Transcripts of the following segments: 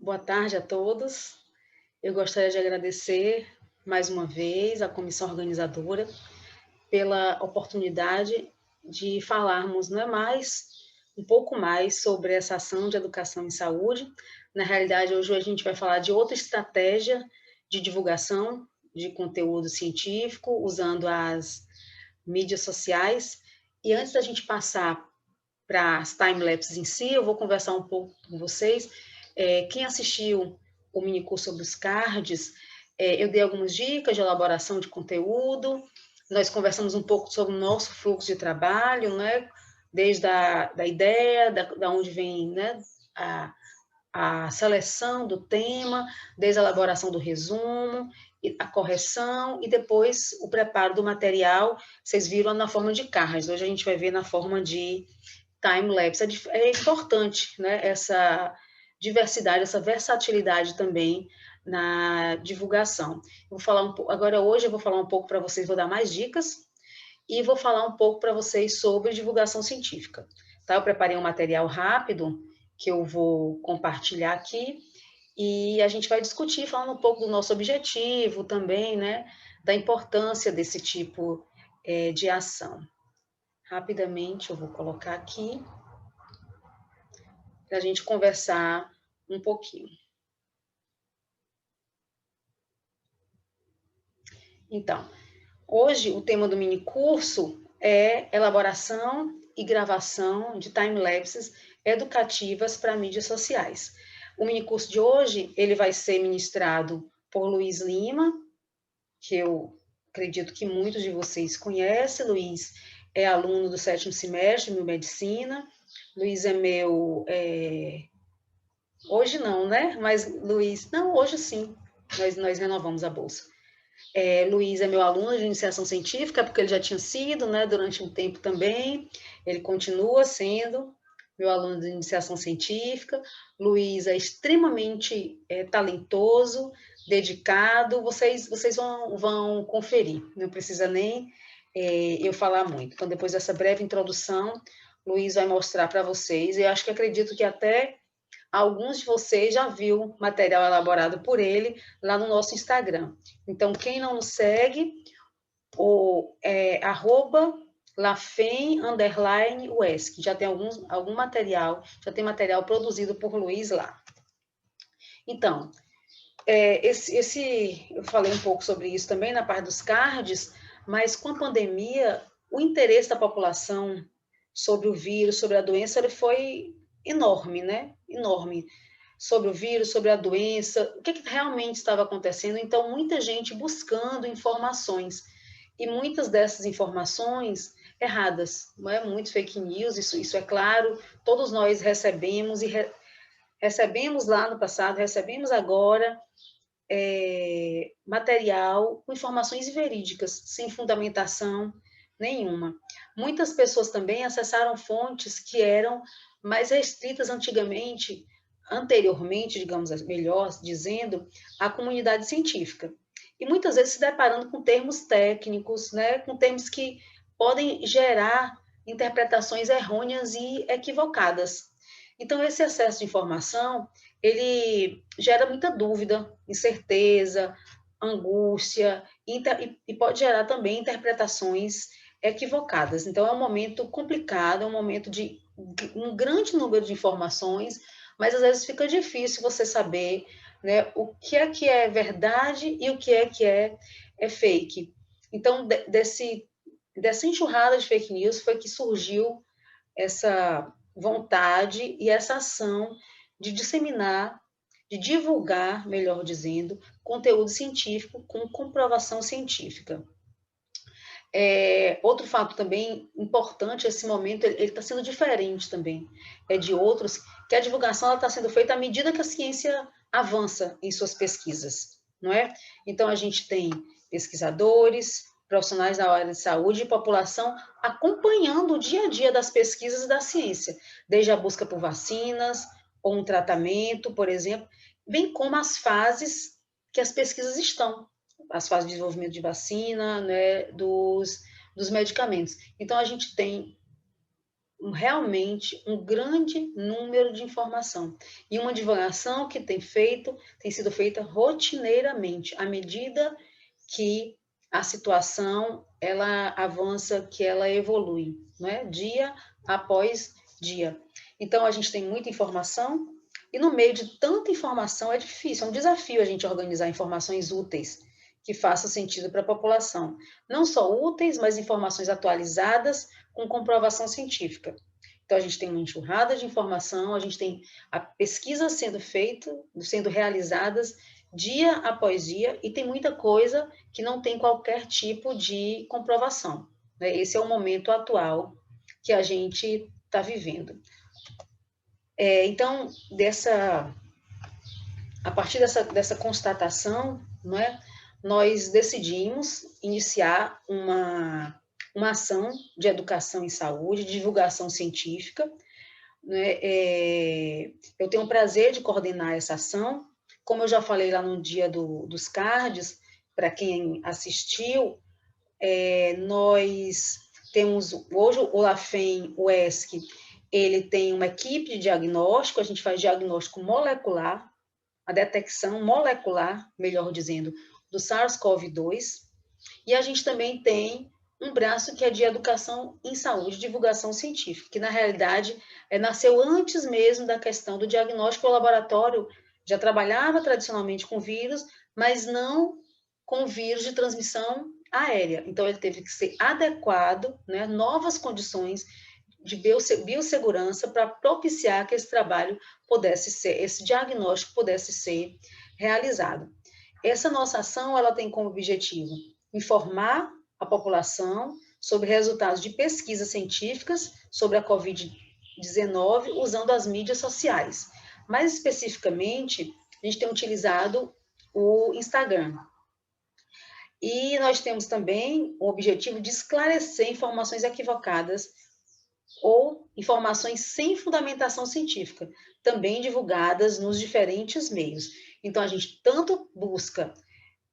Boa tarde a todos. Eu gostaria de agradecer mais uma vez à comissão organizadora pela oportunidade de falarmos, não é mais, um pouco mais sobre essa ação de educação em saúde. Na realidade, hoje a gente vai falar de outra estratégia de divulgação de conteúdo científico usando as mídias sociais. E antes da gente passar para as time-lapses em si, eu vou conversar um pouco com vocês. Quem assistiu o minicurso sobre os cards, eu dei algumas dicas de elaboração de conteúdo, nós conversamos um pouco sobre o nosso fluxo de trabalho, né? Desde da ideia, da onde vem, né, a, a seleção do tema, desde a elaboração do resumo, a correção e depois o preparo do material. Vocês viram na forma de cards, hoje a gente vai ver na forma de time-lapse. É importante, né, essa diversidade, essa versatilidade também na divulgação. Eu vou falar agora hoje eu vou falar um pouco para vocês, vou dar mais dicas e vou falar um pouco para vocês sobre divulgação científica. Tá? Eu preparei um material rápido que eu vou compartilhar aqui e a gente vai discutir, falando um pouco do nosso objetivo também, né, da importância desse tipo de ação. Rapidamente eu vou colocar aqui para a gente conversar um pouquinho. Então, hoje o tema do mini curso é elaboração e gravação de time-lapses educativas para mídias sociais. O mini curso de hoje, ele vai ser ministrado por Luiz Lima, que eu acredito que muitos de vocês conhecem. Luiz é aluno do 7º semestre de biomedicina. Luiz é meu... Hoje não, né? Mas Luiz... Não, hoje sim. Nós renovamos a bolsa. Luiz é meu aluno de iniciação científica, porque ele já tinha sido, né, durante um tempo também. Ele continua sendo meu aluno de iniciação científica. Luiz é extremamente talentoso, dedicado. Vocês vão conferir, não precisa nem eu falar muito. Então, depois dessa breve introdução, Luiz vai mostrar para vocês. Eu acho que acredito que até alguns de vocês já viu material elaborado por ele lá no nosso Instagram. Então, quem não nos segue, @lafem_uesc, já tem algum material, já tem material produzido por Luiz lá. Então, eu falei um pouco sobre isso também na parte dos cards, mas com a pandemia, o interesse da população sobre o vírus, sobre a doença, ele foi enorme, né? Enorme. Sobre o vírus, sobre a doença, o que realmente estava acontecendo. Então, muita gente buscando informações. E muitas dessas informações erradas, não é? Muito fake news, isso é claro, todos nós recebemos recebemos lá no passado, recebemos agora material com informações verídicas, sem fundamentação nenhuma. Muitas pessoas também acessaram fontes que eram mais restritas anteriormente, digamos melhor dizendo, à comunidade científica. E muitas vezes se deparando com termos técnicos, né, com termos que podem gerar interpretações errôneas e equivocadas. Então, esse excesso de informação, ele gera muita dúvida, incerteza, angústia, e pode gerar também interpretações equivocadas. Então, é um momento complicado, é um momento de um grande número de informações, mas às vezes fica difícil você saber, né, o que é verdade e o que é fake. Então, dessa enxurrada de fake news foi que surgiu essa vontade e essa ação de disseminar, de divulgar, melhor dizendo, conteúdo científico com comprovação científica. Outro fato também importante, esse momento, ele está sendo diferente também de outros, que a divulgação está sendo feita à medida que a ciência avança em suas pesquisas, não é? Então, a gente tem pesquisadores, profissionais da área de saúde e população acompanhando o dia a dia das pesquisas e da ciência, desde a busca por vacinas ou um tratamento, por exemplo, bem como as fases que as pesquisas estão, as fases de desenvolvimento de vacina, né, dos medicamentos. Então, a gente tem realmente um grande número de informação e uma divulgação que tem sido feita rotineiramente, à medida que a situação ela avança, que ela evolui, né? Dia após dia. Então a gente tem muita informação e no meio de tanta informação é difícil, é um desafio a gente organizar informações úteis que façam sentido para a população. Não só úteis, mas informações atualizadas com comprovação científica. Então, a gente tem uma enxurrada de informação, a gente tem a pesquisa sendo feita, sendo realizadas dia após dia, e tem muita coisa que não tem qualquer tipo de comprovação. Né? Esse é o momento atual que a gente está vivendo. Então, a partir dessa constatação, não é, nós decidimos iniciar uma ação de educação em saúde, de divulgação científica. Né? Eu tenho o prazer de coordenar essa ação. Como eu já falei lá no dia dos cards, para quem assistiu, nós temos, hoje o LAFEM, o ESC, ele tem uma equipe de diagnóstico, a gente faz diagnóstico molecular, a detecção molecular, melhor dizendo, do SARS-CoV-2, e a gente também tem um braço que é de educação em saúde, divulgação científica, que na realidade nasceu antes mesmo da questão do diagnóstico. O laboratório já trabalhava tradicionalmente com vírus, mas não com vírus de transmissão aérea. Então ele teve que ser adequado, né, novas condições de biossegurança para propiciar que esse trabalho pudesse ser, esse diagnóstico pudesse ser realizado. Essa nossa ação, ela tem como objetivo informar a população sobre resultados de pesquisas científicas sobre a Covid-19 usando as mídias sociais. Mais especificamente, a gente tem utilizado o Instagram. E nós temos também o objetivo de esclarecer informações equivocadas ou informações sem fundamentação científica, também divulgadas nos diferentes meios. Então, a gente tanto busca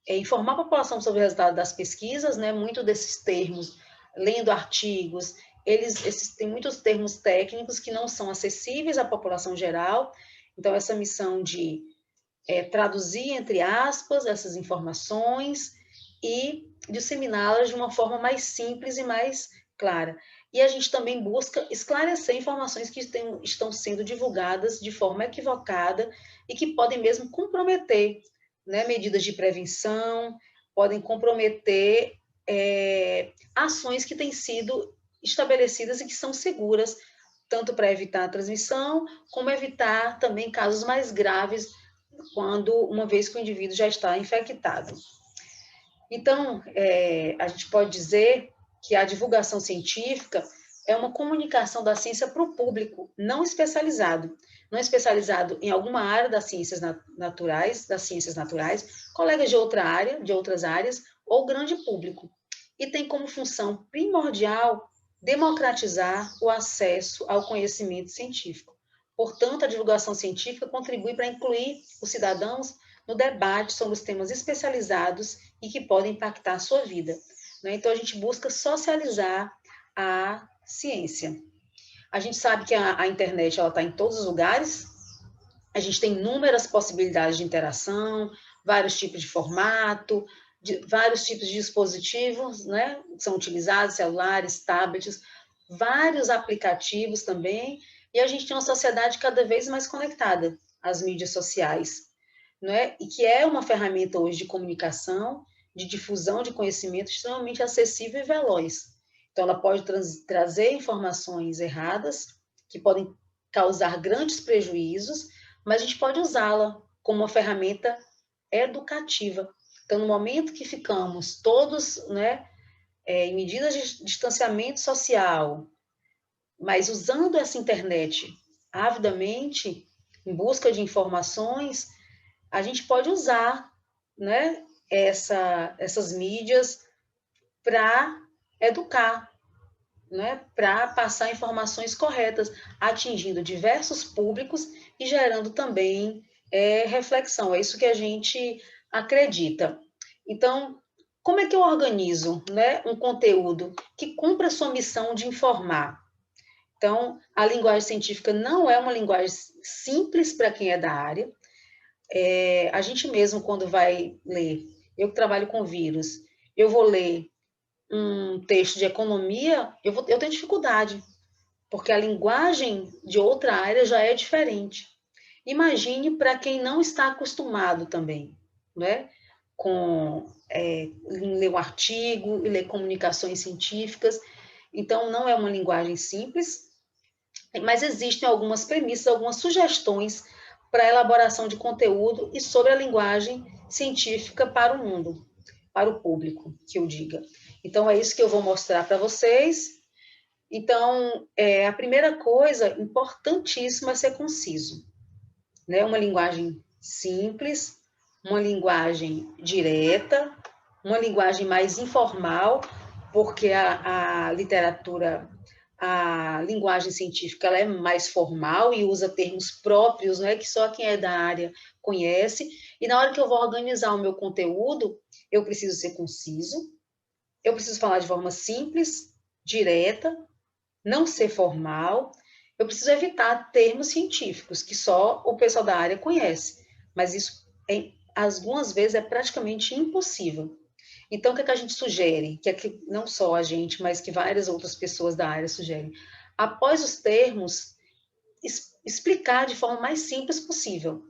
informar a população sobre o resultado das pesquisas, né? Muito desses termos, lendo artigos, tem muitos termos técnicos que não são acessíveis à população geral. Então, essa missão de traduzir, entre aspas, essas informações e disseminá-las de uma forma mais simples e mais clara. E a gente também busca esclarecer informações que estão sendo divulgadas de forma equivocada e que podem mesmo comprometer, né, medidas de prevenção, podem comprometer ações que têm sido estabelecidas e que são seguras, tanto para evitar a transmissão, como evitar também casos mais graves, uma vez que o indivíduo já está infectado. Então, a gente pode dizer que a divulgação científica é uma comunicação da ciência para o público não especializado em alguma área das ciências naturais, colegas de outras áreas, ou grande público. E tem como função primordial democratizar o acesso ao conhecimento científico. Portanto, a divulgação científica contribui para incluir os cidadãos no debate sobre os temas especializados e que podem impactar a sua vida. Né? Então, a gente busca socializar a ciência. A gente sabe que a internet está em todos os lugares, a gente tem inúmeras possibilidades de interação, vários tipos de formato, vários tipos de dispositivos, né, que são utilizados, celulares, tablets, vários aplicativos também, e a gente tem uma sociedade cada vez mais conectada às mídias sociais, né, e que é uma ferramenta hoje de comunicação, de difusão de conhecimento extremamente acessível e veloz. Então, ela pode trazer informações erradas, que podem causar grandes prejuízos, mas a gente pode usá-la como uma ferramenta educativa. Então, no momento que ficamos todos, né, em medidas de distanciamento social, mas usando essa internet avidamente, em busca de informações, a gente pode usar, né, essas mídias para educar, né, para passar informações corretas, atingindo diversos públicos e gerando também reflexão. É isso que a gente acredita. Então, como é que eu organizo, né, um conteúdo que cumpra a sua missão de informar? Então, a linguagem científica não é uma linguagem simples para quem é da área. A gente mesmo, quando vai ler, eu que trabalho com vírus, eu vou ler um texto de economia, eu tenho dificuldade, porque a linguagem de outra área já é diferente. Imagine para quem não está acostumado também, né? Com ler um artigo e ler comunicações científicas. Então, não é uma linguagem simples, mas existem algumas premissas, algumas sugestões para a elaboração de conteúdo e sobre a linguagem científica para o mundo, para o público, que eu diga. Então, é isso que eu vou mostrar para vocês. Então, a primeira coisa importantíssima é ser conciso, né? Uma linguagem simples, uma linguagem direta, uma linguagem mais informal, porque a literatura, a linguagem científica, ela é mais formal e usa termos próprios, né, que só quem é da área conhece. E na hora que eu vou organizar o meu conteúdo, eu preciso ser conciso, eu preciso falar de forma simples, direta, não ser formal. Eu preciso evitar termos científicos que só o pessoal da área conhece, mas isso algumas vezes é praticamente impossível. Então, o que, é que a gente sugere? Que aqui, não só a gente, mas que várias outras pessoas da área sugerem. Após os termos, explicar de forma mais simples possível.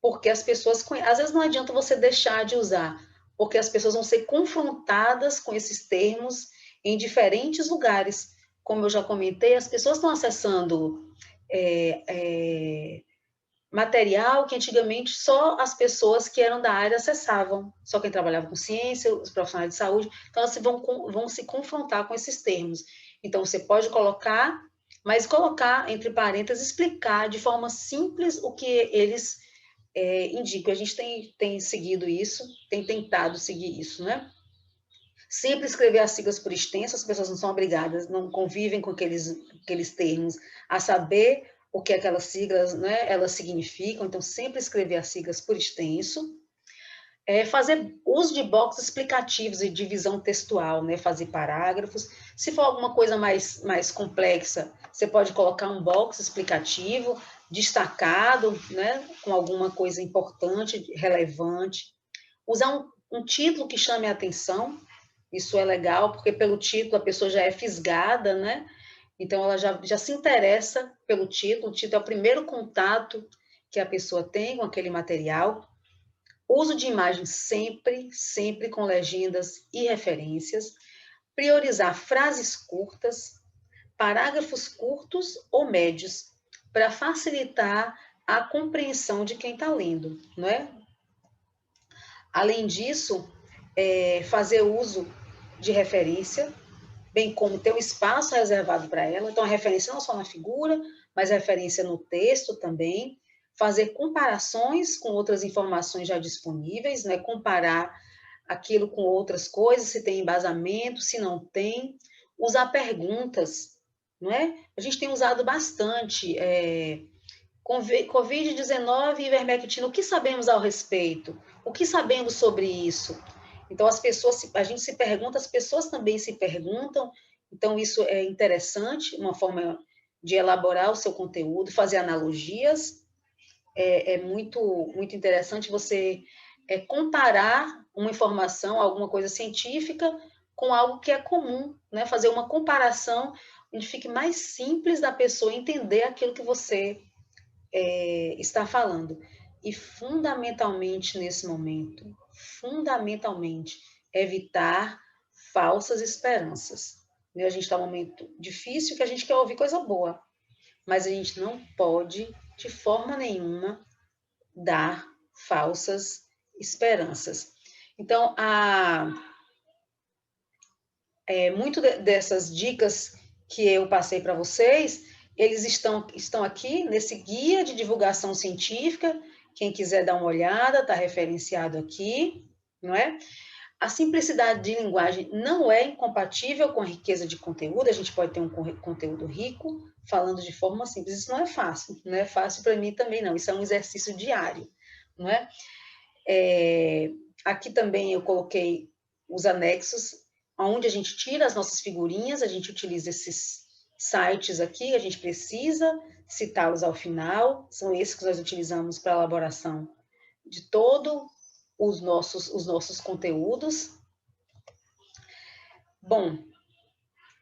Porque as pessoas, às vezes não adianta você deixar de usar, porque as pessoas vão ser confrontadas com esses termos em diferentes lugares. Como eu já comentei, as pessoas estão acessando material que antigamente só as pessoas que eram da área acessavam, só quem trabalhava com ciência, os profissionais de saúde, então elas vão se confrontar com esses termos. Então você pode colocar, mas colocar entre parênteses, explicar de forma simples o que eles indicam. A gente tem seguido isso, tem tentado seguir isso, né? Sempre escrever as siglas por extenso, as pessoas não são obrigadas, não convivem com aqueles termos, a saber o que aquelas siglas, né, elas significam, então sempre escrever as siglas por extenso. Fazer uso de boxes explicativos e divisão textual, né, fazer parágrafos. Se for alguma coisa mais complexa, você pode colocar um box explicativo, destacado, né, com alguma coisa importante, relevante. Usar um título que chame a atenção, isso é legal, porque pelo título a pessoa já é fisgada, né? Então ela já se interessa pelo título. O título é o primeiro contato que a pessoa tem com aquele material. Uso de imagens sempre com legendas e referências. Priorizar frases curtas, parágrafos curtos ou médios, para facilitar a compreensão de quem está lendo, não é? Além disso, fazer uso de referência, bem como ter um espaço reservado para ela. Então, a referência não só na figura, mas a referência no texto também. Fazer comparações com outras informações já disponíveis, né? Comparar aquilo com outras coisas, se tem embasamento, se não tem. Usar perguntas, não é? A gente tem usado bastante Covid-19 e ivermectina, o que sabemos ao respeito? O que sabemos sobre isso? Então, a gente se pergunta, as pessoas também se perguntam, então isso é interessante, uma forma de elaborar o seu conteúdo, fazer analogias, muito interessante você comparar uma informação, alguma coisa científica, com algo que é comum, né? Fazer uma comparação onde fique mais simples da pessoa entender aquilo que você está falando. E fundamentalmente nesse momento, fundamentalmente, evitar falsas esperanças. A gente está num momento difícil que a gente quer ouvir coisa boa, mas a gente não pode, de forma nenhuma, dar falsas esperanças. Então, muito dessas dicas que eu passei para vocês, eles estão aqui nesse guia de divulgação científica. Quem quiser dar uma olhada, está referenciado aqui, não é? A simplicidade de linguagem não é incompatível com a riqueza de conteúdo. A gente pode ter um conteúdo rico falando de forma simples. Isso não é fácil, não é fácil para mim também não. Isso é um exercício diário, não é? Aqui também eu coloquei os anexos, onde a gente tira as nossas figurinhas, a gente utiliza sites aqui, a gente precisa citá-los ao final, são esses que nós utilizamos para a elaboração de todos os nossos conteúdos. Bom,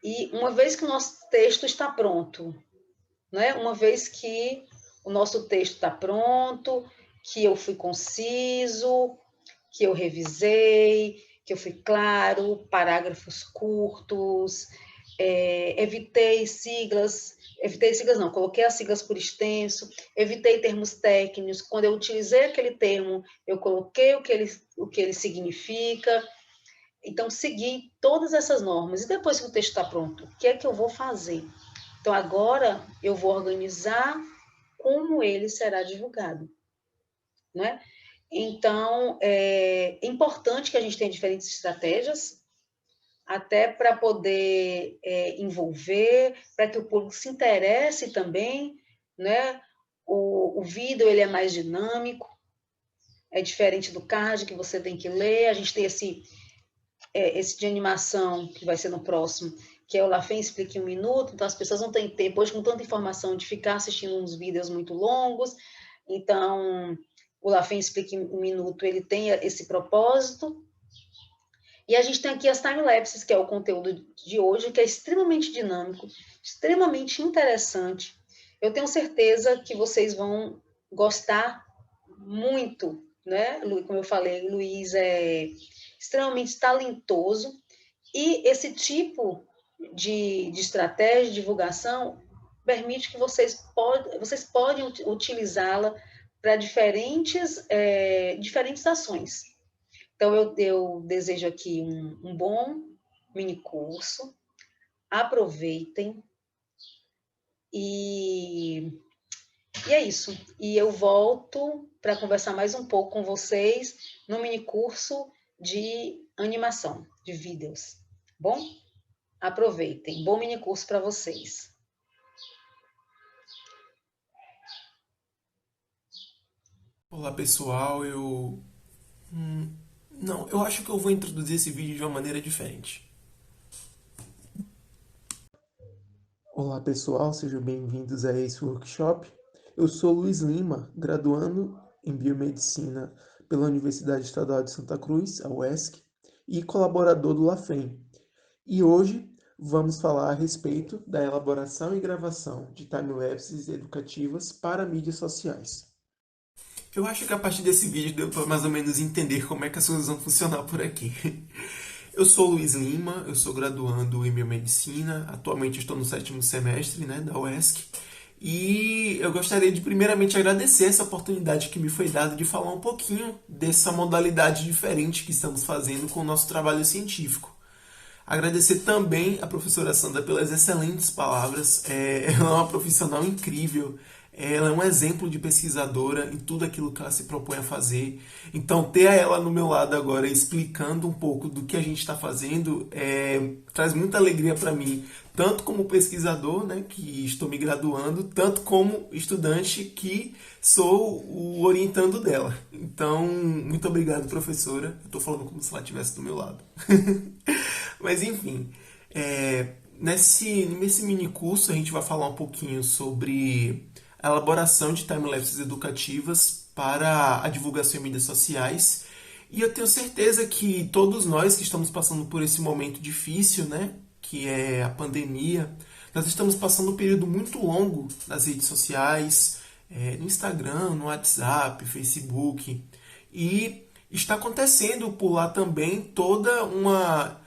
e uma vez que o nosso texto está pronto, né? Uma vez que o nosso texto está pronto, que eu fui conciso, que eu revisei, que eu fui claro, parágrafos curtos, evitei siglas não, coloquei as siglas por extenso, evitei termos técnicos, quando eu utilizei aquele termo, eu coloquei o que ele significa, então segui todas essas normas, e depois que o texto está pronto, o que é que eu vou fazer? Então agora eu vou organizar como ele será divulgado, né? Então, é importante que a gente tenha diferentes estratégias, até para poder envolver, para que o público se interesse também, né? O vídeo, ele é mais dinâmico, é diferente do card que você tem que ler, a gente tem esse de animação, que vai ser no próximo, que é o Lafem Explica em um Minuto, então as pessoas não têm tempo, hoje com tanta informação, de ficar assistindo uns vídeos muito longos, então o Lafem Explica em um Minuto, ele tem esse propósito. E a gente tem aqui as time-lapses, que é o conteúdo de hoje, que é extremamente dinâmico, extremamente interessante. Eu tenho certeza que vocês vão gostar muito, né? Como eu falei, Luiz é extremamente talentoso, e esse tipo de estratégia de divulgação permite que vocês podem utilizá-la para diferentes ações. Então, eu desejo aqui um bom mini curso, aproveitem, e é isso. E eu volto para conversar mais um pouco com vocês no mini curso de animação, de vídeos. Bom? Aproveitem. Bom mini curso para vocês. Olá pessoal, não, eu acho que eu vou introduzir esse vídeo de uma maneira diferente. Olá pessoal, sejam bem-vindos a esse workshop. Eu sou Luiz Lima, graduando em Biomedicina pela Universidade Estadual de Santa Cruz, a UESC, e colaborador do LAFEM. E hoje vamos falar a respeito da elaboração e gravação de time-lapses educativas para mídias sociais. Eu acho que a partir desse vídeo deu para mais ou menos entender como é que as coisas vão funcionar por aqui. Eu sou Luiz Lima, eu sou graduando em Biomedicina, atualmente estou no 7º semestre, né, da UESC, e eu gostaria de primeiramente agradecer essa oportunidade que me foi dada de falar um pouquinho dessa modalidade diferente que estamos fazendo com o nosso trabalho científico. Agradecer também a professora Sandra pelas excelentes palavras. Ela é uma profissional incrível. Ela é um exemplo de pesquisadora em tudo aquilo que ela se propõe a fazer. Então, ter ela no meu lado agora explicando um pouco do que a gente está fazendo traz muita alegria para mim, tanto como pesquisador, né, que estou me graduando, tanto como estudante que sou o orientando dela. Então, muito obrigado, professora. Estou falando como se ela estivesse do meu lado. Mas enfim, nesse mini curso a gente vai falar um pouquinho sobre a elaboração de time-lapses educativas para a divulgação em mídias sociais. E eu tenho certeza que todos nós que estamos passando por esse momento difícil, né, que é a pandemia, nós estamos passando um período muito longo nas redes sociais, no Instagram, no WhatsApp, Facebook, e está acontecendo por lá também toda uma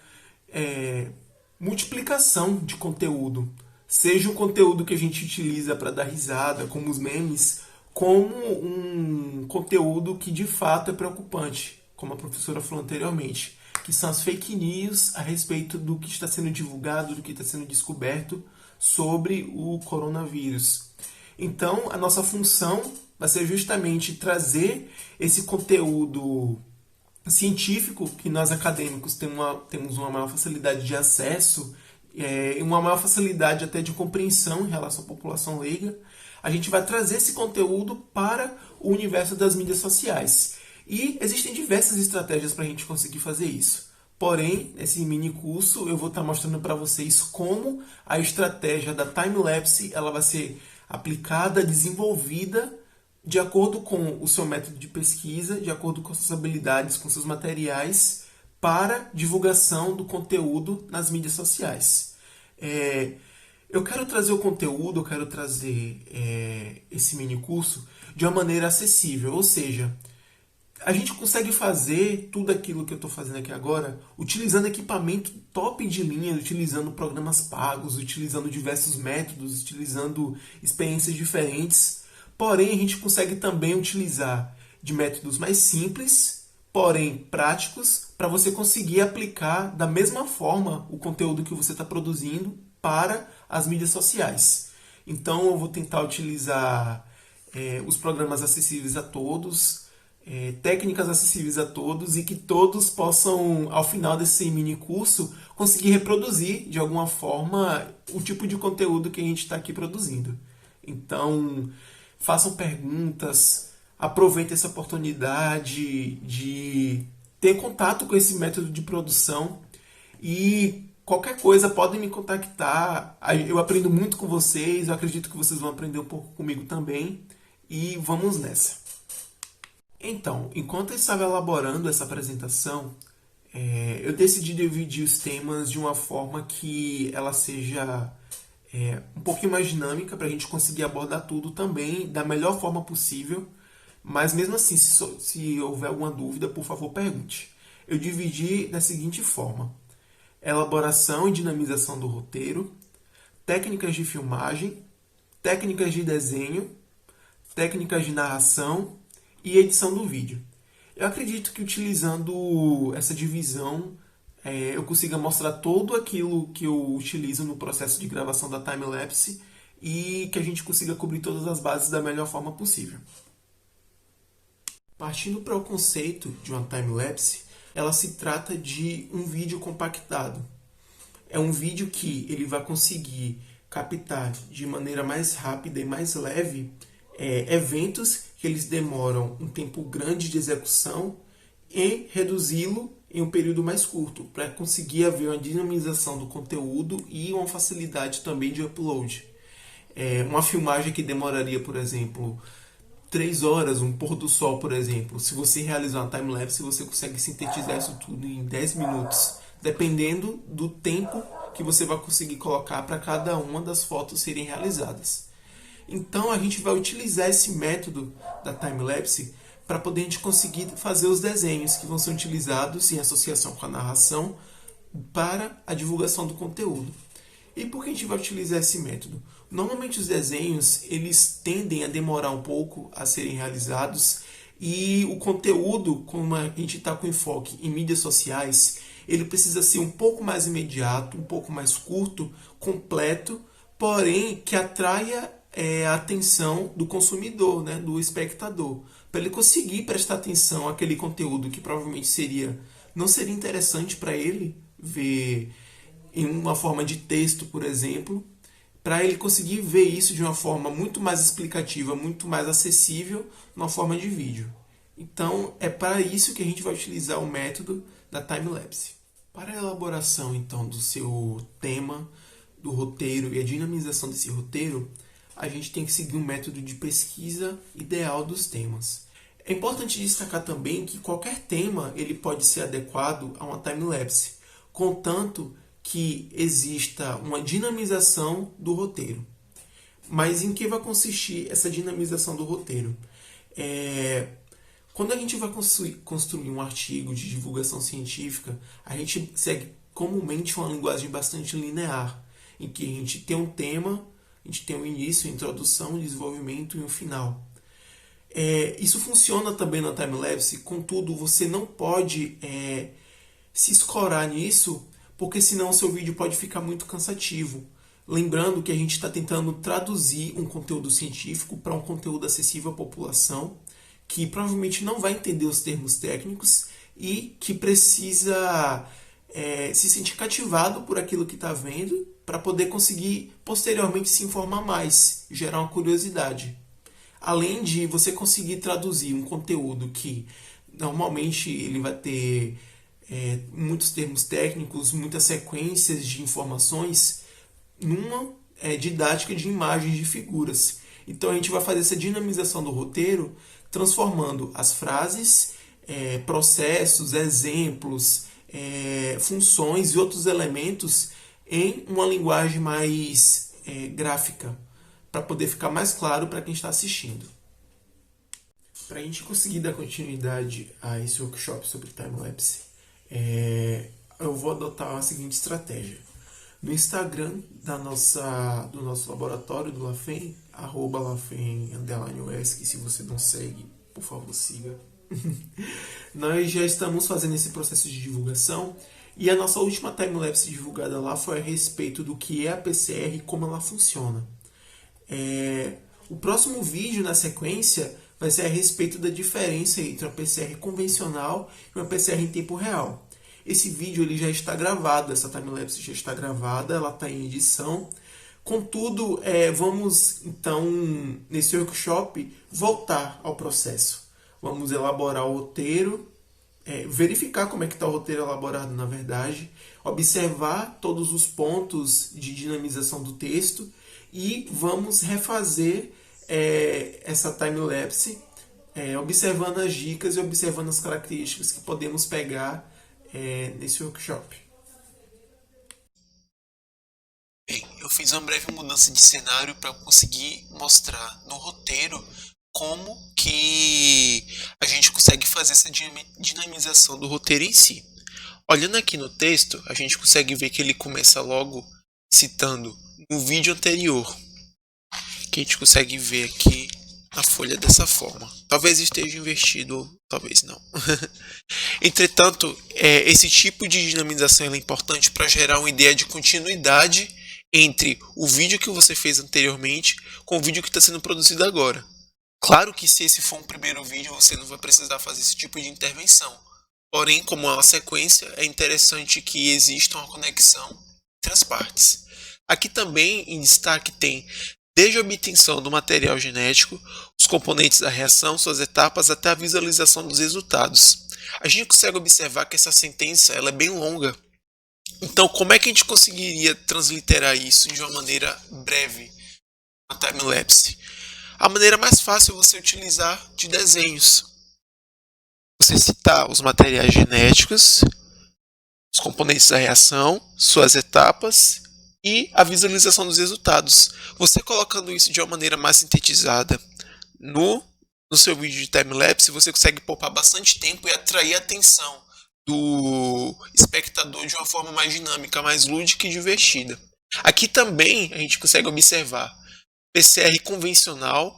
multiplicação de conteúdo. Seja um conteúdo que a gente utiliza para dar risada, como os memes, como um conteúdo que de fato é preocupante, como a professora falou anteriormente, que são as fake news a respeito do que está sendo divulgado, do que está sendo descoberto sobre o coronavírus. Então, a nossa função vai ser justamente trazer esse conteúdo científico, que nós acadêmicos temos uma maior facilidade de acesso, e uma maior facilidade até de compreensão em relação à população leiga. A gente vai trazer esse conteúdo para o universo das mídias sociais. E existem diversas estratégias para a gente conseguir fazer isso. Porém, nesse mini curso eu vou estar mostrando para vocês como a estratégia da time-lapse ela vai ser aplicada, desenvolvida de acordo com o seu método de pesquisa, de acordo com as suas habilidades, com seus materiais, para divulgação do conteúdo nas mídias sociais. Eu quero trazer o conteúdo, eu quero trazer esse mini curso de uma maneira acessível, ou seja, a gente consegue fazer tudo aquilo que eu estou fazendo aqui agora utilizando equipamento top de linha, utilizando programas pagos, utilizando diversos métodos, utilizando experiências diferentes. Porém, a gente consegue também utilizar de métodos mais simples, porém práticos, para você conseguir aplicar da mesma forma o conteúdo que você está produzindo para as mídias sociais. Então, eu vou tentar utilizar os programas acessíveis a todos, técnicas acessíveis a todos e que todos possam, ao final desse mini curso, conseguir reproduzir de alguma forma o tipo de conteúdo que a gente está aqui produzindo. Então, façam perguntas, aproveitem essa oportunidade de ter contato com esse método de produção e qualquer coisa podem me contactar. Eu aprendo muito com vocês, eu acredito que vocês vão aprender um pouco comigo também e vamos nessa. Então, enquanto eu estava elaborando essa apresentação, eu decidi dividir os temas de uma forma que ela seja um pouquinho mais dinâmica para a gente conseguir abordar tudo também da melhor forma possível. Mas mesmo assim, se houver alguma dúvida, por favor, pergunte. Eu dividi da seguinte forma: elaboração e dinamização do roteiro, técnicas de filmagem, técnicas de desenho, técnicas de narração e edição do vídeo. Eu acredito que utilizando essa divisão eu consiga mostrar tudo aquilo que eu utilizo no processo de gravação da time-lapse e que a gente consiga cobrir todas as bases da melhor forma possível. Partindo para o conceito de uma time-lapse, ela se trata de um vídeo compactado. É um vídeo que ele vai conseguir captar de maneira mais rápida e mais leve eventos que eles demoram um tempo grande de execução e reduzi-lo em um período mais curto, para conseguir haver uma dinamização do conteúdo e uma facilidade também de upload. Uma filmagem que demoraria, por exemplo, 3 horas, um pôr do sol, por exemplo, se você realizar uma time-lapse, você consegue sintetizar isso tudo em 10 minutos, dependendo do tempo que você vai conseguir colocar para cada uma das fotos serem realizadas. Então a gente vai utilizar esse método da time-lapse para poder a gente conseguir fazer os desenhos que vão ser utilizados em associação com a narração para a divulgação do conteúdo. E por que a gente vai utilizar esse método? Normalmente os desenhos eles tendem a demorar um pouco a serem realizados e o conteúdo, como a gente está com enfoque em mídias sociais, ele precisa ser um pouco mais imediato, um pouco mais curto, completo, porém que atraia a atenção do consumidor, né, do espectador, para ele conseguir prestar atenção àquele conteúdo que provavelmente não seria interessante para ele ver em uma forma de texto, por exemplo, para ele conseguir ver isso de uma forma muito mais explicativa, muito mais acessível, numa forma de vídeo. Então, é para isso que a gente vai utilizar o método da time-lapse. Para a elaboração, então, do seu tema, do roteiro e a dinamização desse roteiro, a gente tem que seguir um método de pesquisa ideal dos temas. É importante destacar também que qualquer tema ele pode ser adequado a uma time-lapse, contanto que exista uma dinamização do roteiro. Mas em que vai consistir essa dinamização do roteiro? Quando a gente vai construir um artigo de divulgação científica, a gente segue comumente uma linguagem bastante linear, em que a gente tem um tema, a gente tem um início, introdução, um desenvolvimento e um final. Isso funciona também na time-lapse, contudo, você não pode se escorar nisso, porque senão o seu vídeo pode ficar muito cansativo. Lembrando que a gente está tentando traduzir um conteúdo científico para um conteúdo acessível à população, que provavelmente não vai entender os termos técnicos e que precisa se sentir cativado por aquilo que está vendo para poder conseguir posteriormente se informar mais, gerar uma curiosidade. Além de você conseguir traduzir um conteúdo que normalmente ele vai ter muitos termos técnicos, muitas sequências de informações numa didática de imagens de figuras. Então a gente vai fazer essa dinamização do roteiro transformando as frases, processos, exemplos, funções e outros elementos em uma linguagem mais gráfica, para poder ficar mais claro para quem está assistindo. Para a gente conseguir dar continuidade a esse workshop sobre timelapse, eu vou adotar a seguinte estratégia. No Instagram do nosso laboratório do LAFEM, @LAFEM_UESC, se você não segue, por favor, siga. Nós já estamos fazendo esse processo de divulgação e a nossa última timelapse divulgada lá foi a respeito do que é a PCR e como ela funciona. O próximo vídeo na sequência vai ser a respeito da diferença entre uma PCR convencional e uma PCR em tempo real. Esse vídeo ele já está gravado, essa timelapse já está gravada, ela está em edição. Contudo, vamos então, nesse workshop, voltar ao processo. Vamos elaborar o roteiro, verificar como é que está o roteiro elaborado na verdade, observar todos os pontos de dinamização do texto e vamos refazer essa timelapse, observando as dicas e observando as características que podemos pegar nesse workshop. Bem, eu fiz uma breve mudança de cenário para conseguir mostrar no roteiro como que a gente consegue fazer essa dinamização do roteiro em si. Olhando aqui no texto, a gente consegue ver que ele começa logo citando um vídeo anterior, que a gente consegue ver aqui na folha dessa forma. Talvez esteja invertido ou talvez não. Entretanto, esse tipo de dinamização é importante para gerar uma ideia de continuidade entre o vídeo que você fez anteriormente com o vídeo que está sendo produzido agora. Claro que se esse for um primeiro vídeo, você não vai precisar fazer esse tipo de intervenção. Porém, como é uma sequência, é interessante que exista uma conexão entre as partes. Aqui também em destaque tem desde a obtenção do material genético, os componentes da reação, suas etapas, até a visualização dos resultados. A gente consegue observar que essa sentença ela é bem longa. Então, como é que a gente conseguiria transliterar isso de uma maneira breve, uma timelapse? A maneira mais fácil é você utilizar de desenhos. Você citar os materiais genéticos, os componentes da reação, suas etapas e a visualização dos resultados. Você colocando isso de uma maneira mais sintetizada no seu vídeo de timelapse, você consegue poupar bastante tempo e atrair a atenção do espectador de uma forma mais dinâmica, mais lúdica e divertida. Aqui também a gente consegue observar PCR convencional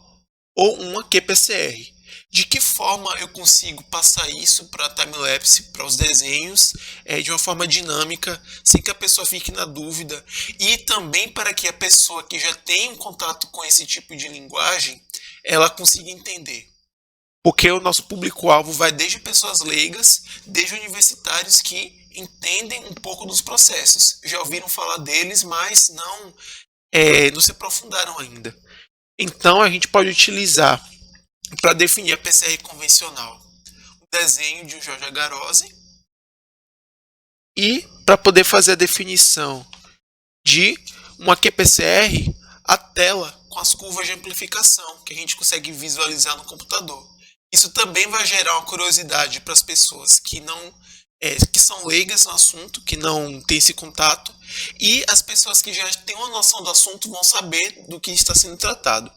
ou uma QPCR. De que forma eu consigo passar isso para a timelapse, para os desenhos, de uma forma dinâmica, sem que a pessoa fique na dúvida, e também para que a pessoa que já tem um contato com esse tipo de linguagem, ela consiga entender. Porque o nosso público-alvo vai desde pessoas leigas, desde universitários que entendem um pouco dos processos. Já ouviram falar deles, mas não se aprofundaram ainda. Então a gente pode utilizar, para definir a PCR convencional, o desenho de Jorge Agarose, e para poder fazer a definição de uma QPCR, a tela com as curvas de amplificação, que a gente consegue visualizar no computador. Isso também vai gerar uma curiosidade para as pessoas que são leigas no assunto, que não têm esse contato, e as pessoas que já têm uma noção do assunto vão saber do que está sendo tratado.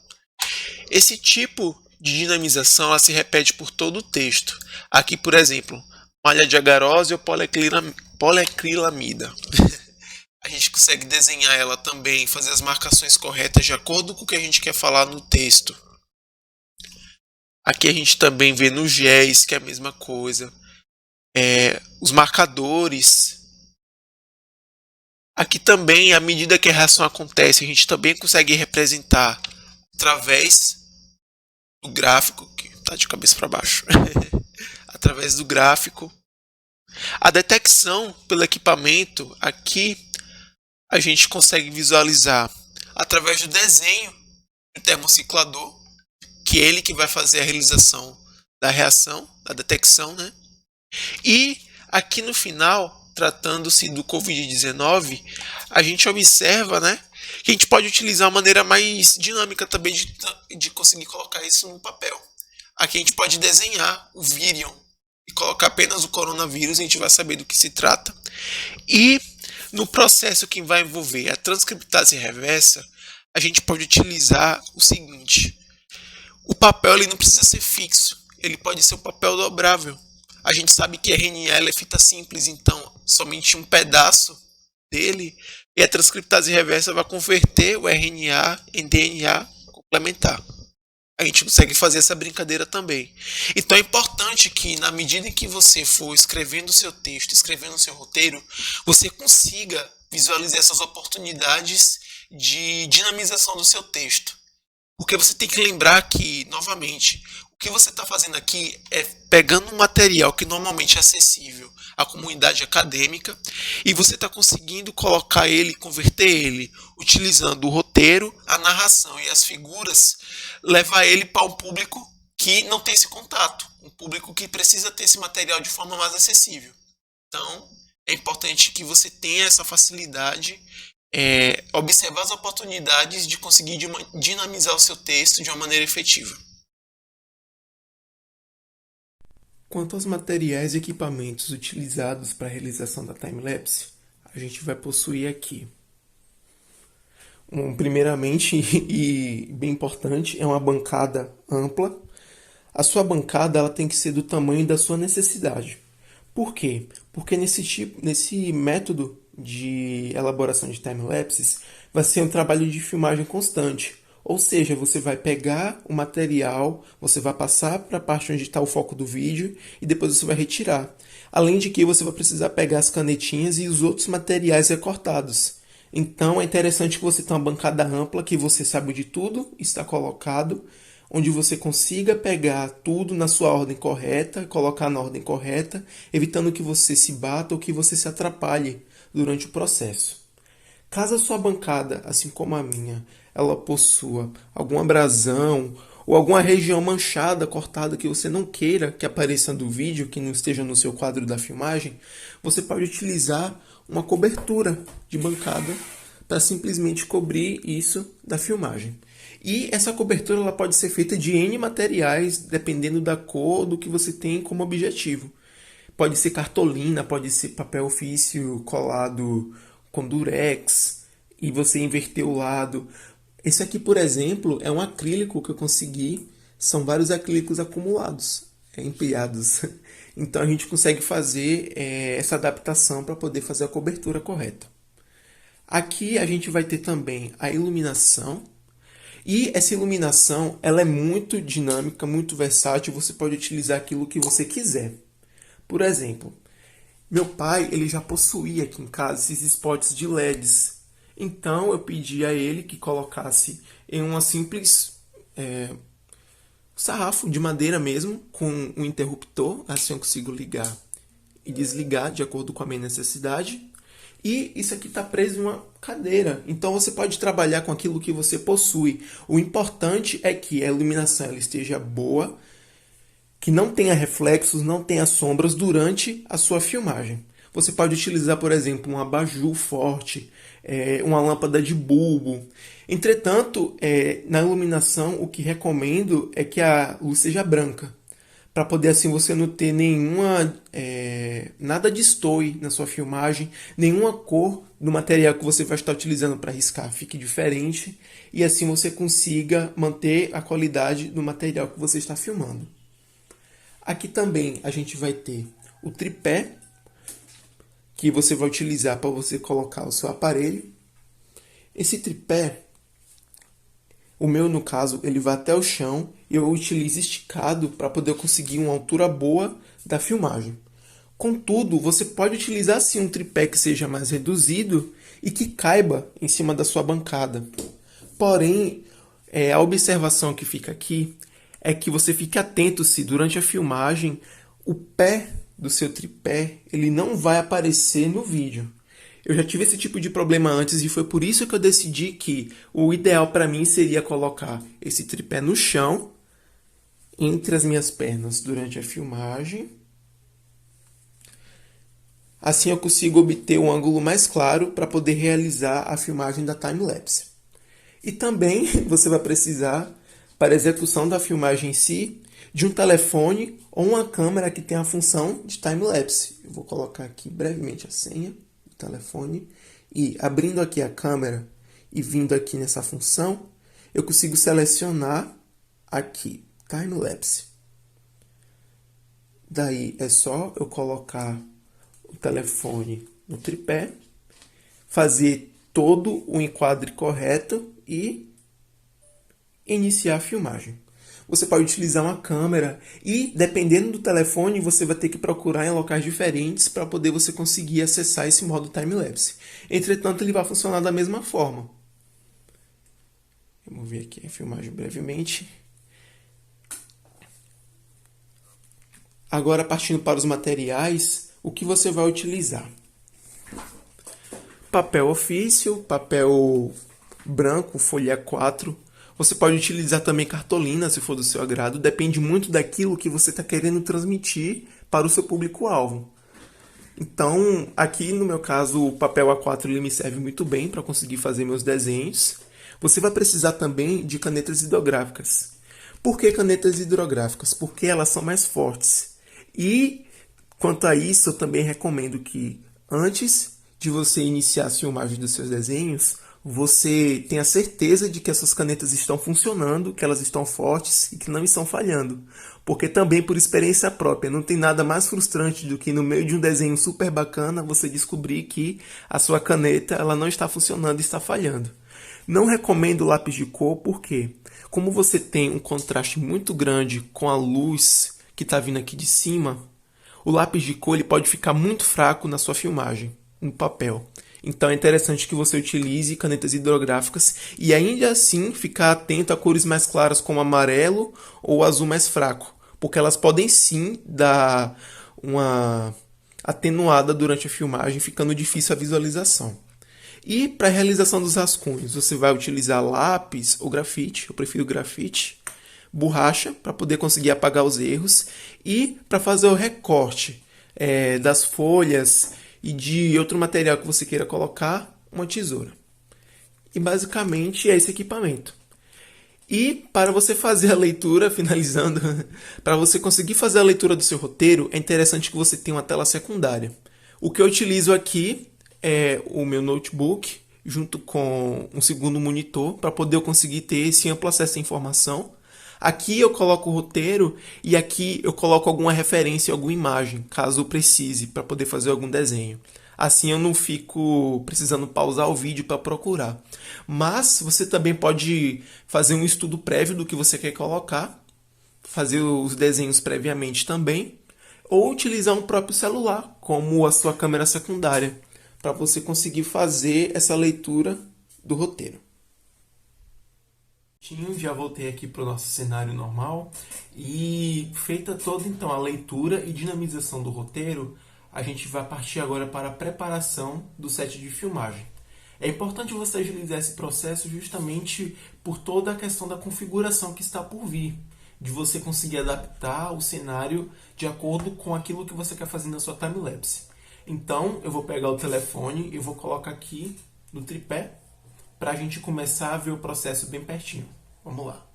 Esse tipo de dinamização ela se repete por todo o texto. Aqui, por exemplo, malha de agarose ou poliacrilamida. A gente consegue desenhar ela também, fazer as marcações corretas de acordo com o que a gente quer falar no texto. Aqui a gente também vê no GES, que é a mesma coisa. Os marcadores. Aqui também, à medida que a reação acontece, a gente também consegue representar através do gráfico, que está de cabeça para baixo, através do gráfico. A detecção pelo equipamento, aqui a gente consegue visualizar através do desenho do termociclador, que é ele que vai fazer a realização da reação, da detecção, né? E Aqui no final, tratando-se do Covid-19, a gente observa, né, que a gente pode utilizar uma maneira mais dinâmica também de conseguir colocar isso no papel. Aqui a gente pode desenhar o virion e colocar apenas o coronavírus, a gente vai saber do que se trata. E no processo que vai envolver a transcriptase reversa, a gente pode utilizar o seguinte: o papel ele não precisa ser fixo, ele pode ser um papel dobrável. A gente sabe que RNA é fita simples, então somente um pedaço dele e a transcriptase reversa vai converter o RNA em DNA complementar. A gente consegue fazer essa brincadeira também. Então é importante que, na medida em que você for escrevendo o seu texto, escrevendo o seu roteiro, você consiga visualizar essas oportunidades de dinamização do seu texto. Porque você tem que lembrar que, novamente, o que você está fazendo aqui é pegando um material que normalmente é acessível à comunidade acadêmica e você está conseguindo colocar ele, converter ele, utilizando o roteiro, a narração e as figuras, levar ele para um público que não tem esse contato, um público que precisa ter esse material de forma mais acessível. Então, é importante que você tenha essa facilidade, observar as oportunidades de conseguir dinamizar o seu texto de uma maneira efetiva. Quanto aos materiais e equipamentos utilizados para a realização da timelapse, a gente vai possuir aqui. Primeiramente, e bem importante, é uma bancada ampla. A sua bancada ela tem que ser do tamanho da sua necessidade. Por quê? Porque nesse método de elaboração de timelapses vai ser um trabalho de filmagem constante. Ou seja, você vai pegar o material, você vai passar para a parte onde está o foco do vídeo e depois você vai retirar. Além de que você vai precisar pegar as canetinhas e os outros materiais recortados. Então é interessante que você tenha uma bancada ampla, que você sabe onde tudo está colocado, onde você consiga pegar tudo na sua ordem correta, colocar na ordem correta, evitando que você se bata ou que você se atrapalhe durante o processo. Caso a sua bancada, assim como a minha, ela possua algum abrasão ou alguma região manchada, cortada que você não queira que apareça no vídeo, que não esteja no seu quadro da filmagem, você pode utilizar uma cobertura de bancada para simplesmente cobrir isso da filmagem. E essa cobertura ela pode ser feita de N materiais, dependendo da cor do que você tem como objetivo. Pode ser cartolina, pode ser papel ofício colado com durex e você inverter o lado. Esse aqui, por exemplo, é um acrílico que eu consegui. São vários acrílicos acumulados, empilhados. Então a gente consegue fazer essa adaptação para poder fazer a cobertura correta. Aqui a gente vai ter também a iluminação. E essa iluminação ela é muito dinâmica, muito versátil. Você pode utilizar aquilo que você quiser. Por exemplo, meu pai ele já possuía aqui em casa esses spots de LEDs. Então eu pedi a ele que colocasse em uma simples sarrafo de madeira mesmo, com um interruptor, assim eu consigo ligar e desligar de acordo com a minha necessidade. E isso aqui está preso em uma cadeira, então você pode trabalhar com aquilo que você possui. O importante é que a iluminação ela esteja boa, que não tenha reflexos, não tenha sombras durante a sua filmagem. Você pode utilizar, por exemplo, um abajur forte, uma lâmpada de bulbo. Entretanto, na iluminação, o que recomendo é que a luz seja branca, para poder assim você não ter nada destoe na sua filmagem, nenhuma cor do material que você vai estar utilizando para riscar fique diferente e assim você consiga manter a qualidade do material que você está filmando. Aqui também a gente vai ter o tripé, que você vai utilizar para você colocar o seu aparelho. Esse tripé, o meu no caso, ele vai até o chão e eu utilizo esticado para poder conseguir uma altura boa da filmagem. Contudo, você pode utilizar sim um tripé que seja mais reduzido e que caiba em cima da sua bancada. Porém, a observação que fica aqui é que você fique atento se durante a filmagem o pé do seu tripé ele não vai aparecer no vídeo. Eu já tive esse tipo de problema antes e foi por isso que eu decidi que o ideal para mim seria colocar esse tripé no chão, entre as minhas pernas durante a filmagem. Assim eu consigo obter um ângulo mais claro para poder realizar a filmagem da time-lapse. E também você vai precisar, para a execução da filmagem em si, de um telefone ou uma câmera que tenha a função de time-lapse. Eu vou colocar aqui brevemente a senha do telefone e abrindo aqui a câmera e vindo aqui nessa função, eu consigo selecionar aqui time-lapse. Daí é só eu colocar o telefone no tripé, fazer todo o enquadre correto e iniciar a filmagem. Você pode utilizar uma câmera e, dependendo do telefone, você vai ter que procurar em locais diferentes para poder você conseguir acessar esse modo time-lapse. Entretanto, ele vai funcionar da mesma forma. Vamos ver aqui a filmagem brevemente. Agora, partindo para os materiais, o que você vai utilizar? Papel ofício, papel branco, folha 4. Você pode utilizar também cartolina, se for do seu agrado. Depende muito daquilo que você está querendo transmitir para o seu público-alvo. Então, aqui no meu caso, o papel A4 ele me serve muito bem para conseguir fazer meus desenhos. Você vai precisar também de canetas hidrográficas. Por que canetas hidrográficas? Porque elas são mais fortes. E, quanto a isso, eu também recomendo que, antes de você iniciar as filmagens dos seus desenhos, você tenha certeza de que essas canetas estão funcionando, que elas estão fortes e que não estão falhando. Porque também, por experiência própria, não tem nada mais frustrante do que no meio de um desenho super bacana você descobrir que a sua caneta ela não está funcionando e está falhando. Não recomendo lápis de cor porque, como você tem um contraste muito grande com a luz que está vindo aqui de cima, o lápis de cor ele pode ficar muito fraco na sua filmagem, no papel. Então é interessante que você utilize canetas hidrográficas e ainda assim ficar atento a cores mais claras como amarelo ou azul mais fraco, porque elas podem sim dar uma atenuada durante a filmagem, ficando difícil a visualização. E para a realização dos rascunhos, você vai utilizar lápis ou grafite, eu prefiro grafite, borracha para poder conseguir apagar os erros e para fazer o recorte das folhas e de outro material que você queira colocar, uma tesoura. E basicamente é esse equipamento. E para você fazer a leitura, finalizando, para você conseguir fazer a leitura do seu roteiro, é interessante que você tenha uma tela secundária. O que eu utilizo aqui é o meu notebook, junto com um segundo monitor, para poder eu conseguir ter esse amplo acesso à informação. Aqui eu coloco o roteiro e aqui eu coloco alguma referência, alguma imagem, caso eu precise, para poder fazer algum desenho. Assim eu não fico precisando pausar o vídeo para procurar. Mas você também pode fazer um estudo prévio do que você quer colocar, fazer os desenhos previamente também, ou utilizar um próprio celular como a sua câmera secundária, para você conseguir fazer essa leitura do roteiro. Já voltei aqui para o nosso cenário normal e feita toda então a leitura e dinamização do roteiro, a gente vai partir agora para a preparação do set de filmagem. É importante você agilizar esse processo justamente por toda a questão da configuração que está por vir, de você conseguir adaptar o cenário de acordo com aquilo que você quer fazer na sua time-lapse. Então eu vou pegar o telefone e vou colocar aqui no tripé para a gente começar a ver o processo bem pertinho. Vamos lá.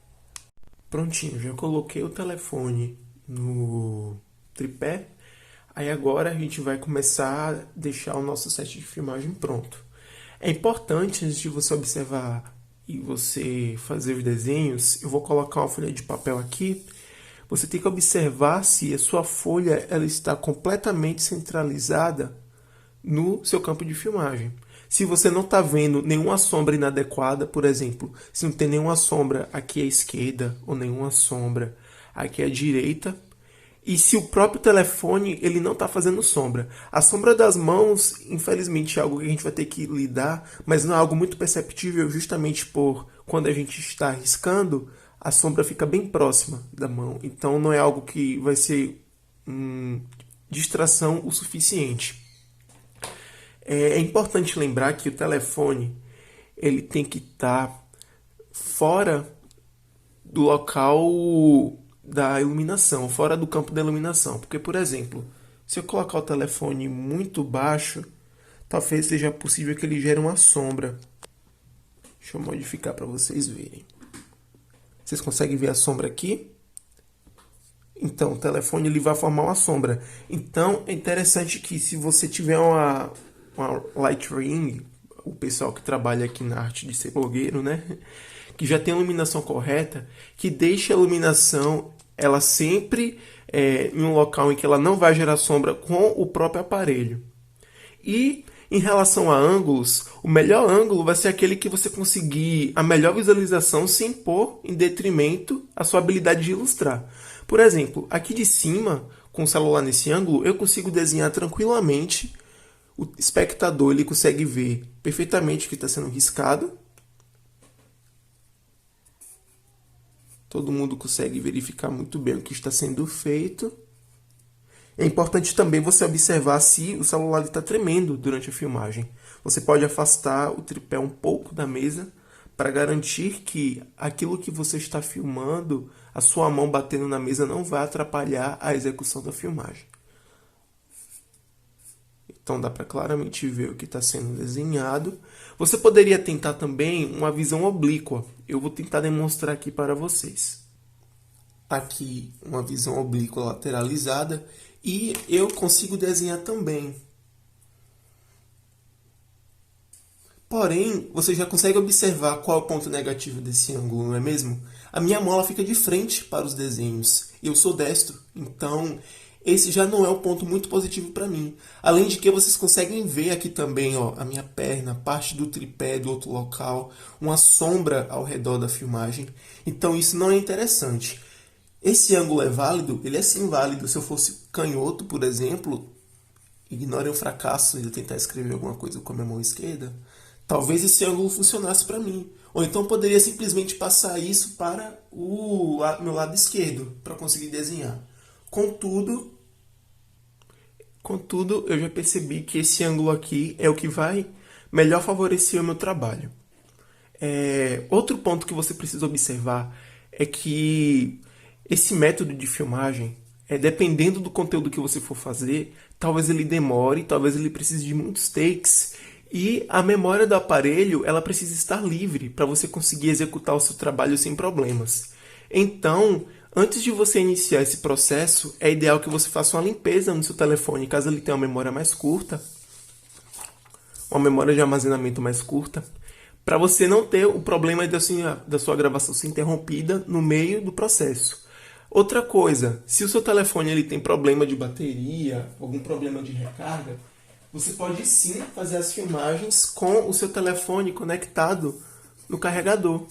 Prontinho, já coloquei o telefone no tripé. Aí agora a gente vai começar a deixar o nosso set de filmagem pronto. É importante, antes de você observar e você fazer os desenhos, eu vou colocar uma folha de papel aqui. Você tem que observar se a sua folha ela está completamente centralizada no seu campo de filmagem. Se você não está vendo nenhuma sombra inadequada, por exemplo, se não tem nenhuma sombra aqui à esquerda ou nenhuma sombra aqui à direita, e se o próprio telefone ele não está fazendo sombra. A sombra das mãos, infelizmente, é algo que a gente vai ter que lidar, mas não é algo muito perceptível justamente por quando a gente está riscando, a sombra fica bem próxima da mão. Então não é algo que vai ser distração o suficiente. É importante lembrar que o telefone ele tem que estar fora do local da iluminação, fora do campo da iluminação. Porque, por exemplo, Se eu colocar o telefone muito baixo, talvez seja possível que ele gere uma sombra. Deixa eu modificar para vocês verem. Vocês conseguem ver a sombra aqui? Então, o telefone ele vai formar uma sombra. Então, é interessante que se você tiver uma light ring, o pessoal que trabalha aqui na arte de ser blogueiro, né? Que já tem a iluminação correta, que deixe a iluminação ela sempre em um local em que ela não vai gerar sombra com o próprio aparelho. E em relação a ângulos, o melhor ângulo vai ser aquele que você conseguir a melhor visualização sem pôr em detrimento a sua habilidade de ilustrar. Por exemplo, aqui de cima, com o celular nesse ângulo, eu consigo desenhar tranquilamente. O espectador ele consegue ver perfeitamente o que está sendo riscado. Todo mundo consegue verificar muito bem o que está sendo feito. É importante também você observar se o celular está tremendo durante a filmagem. Você pode afastar o tripé um pouco da mesa para garantir que aquilo que você está filmando, a sua mão batendo na mesa não vai atrapalhar a execução da filmagem. Então dá para claramente ver o que está sendo desenhado. Você poderia tentar também uma visão oblíqua. Eu vou tentar demonstrar aqui para vocês. Aqui uma visão oblíqua lateralizada e eu consigo desenhar também. Porém, você já consegue observar qual é o ponto negativo desse ângulo, não é mesmo? A minha mão ela fica de frente para os desenhos. Eu sou destro, então esse já não é um ponto muito positivo para mim. Além de que vocês conseguem ver aqui também ó, a minha perna, parte do tripé do outro local, uma sombra ao redor da filmagem. Então isso não é interessante. Esse ângulo é válido? Ele é sim válido. Se eu fosse canhoto, por exemplo, ignorem o fracasso de eu tentar escrever alguma coisa com a minha mão esquerda, talvez esse ângulo funcionasse para mim. Ou então eu poderia simplesmente passar isso para o meu lado esquerdo, para conseguir desenhar. Contudo, eu já percebi que esse ângulo aqui é o que vai melhor favorecer o meu trabalho. Outro ponto que você precisa observar é que esse método de filmagem, dependendo do conteúdo que você for fazer, talvez ele demore, talvez ele precise de muitos takes, e a memória do aparelho ela precisa estar livre para você conseguir executar o seu trabalho sem problemas. Então, antes de você iniciar esse processo, é ideal que você faça uma limpeza no seu telefone, caso ele tenha uma memória mais curta, uma memória de armazenamento mais curta, para você não ter o problema da sua gravação ser interrompida no meio do processo. Outra coisa, se o seu telefone ele tem problema de bateria, algum problema de recarga, você pode sim fazer as filmagens com o seu telefone conectado no carregador.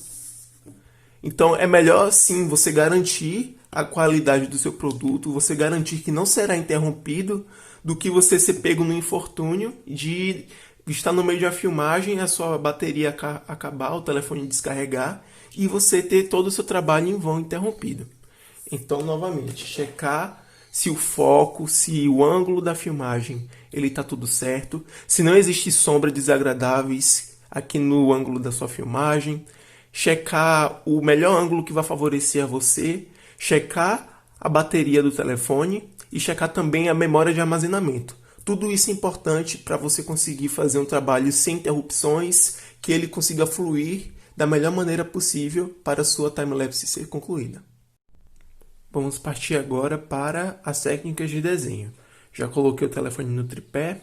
Então é melhor sim você garantir a qualidade do seu produto, você garantir que não será interrompido, do que você ser pego no infortúnio de estar no meio de uma filmagem, a sua bateria acabar, o telefone descarregar e você ter todo o seu trabalho em vão interrompido. Então, novamente, checar se o foco, se o ângulo da filmagem ele está tudo certo, se não existe sombras desagradáveis aqui no ângulo da sua filmagem, checar o melhor ângulo que vai favorecer a você, checar a bateria do telefone e checar também a memória de armazenamento. Tudo isso é importante para você conseguir fazer um trabalho sem interrupções, que ele consiga fluir da melhor maneira possível para a sua timelapse ser concluída. Vamos partir agora para as técnicas de desenho. Já coloquei o telefone no tripé,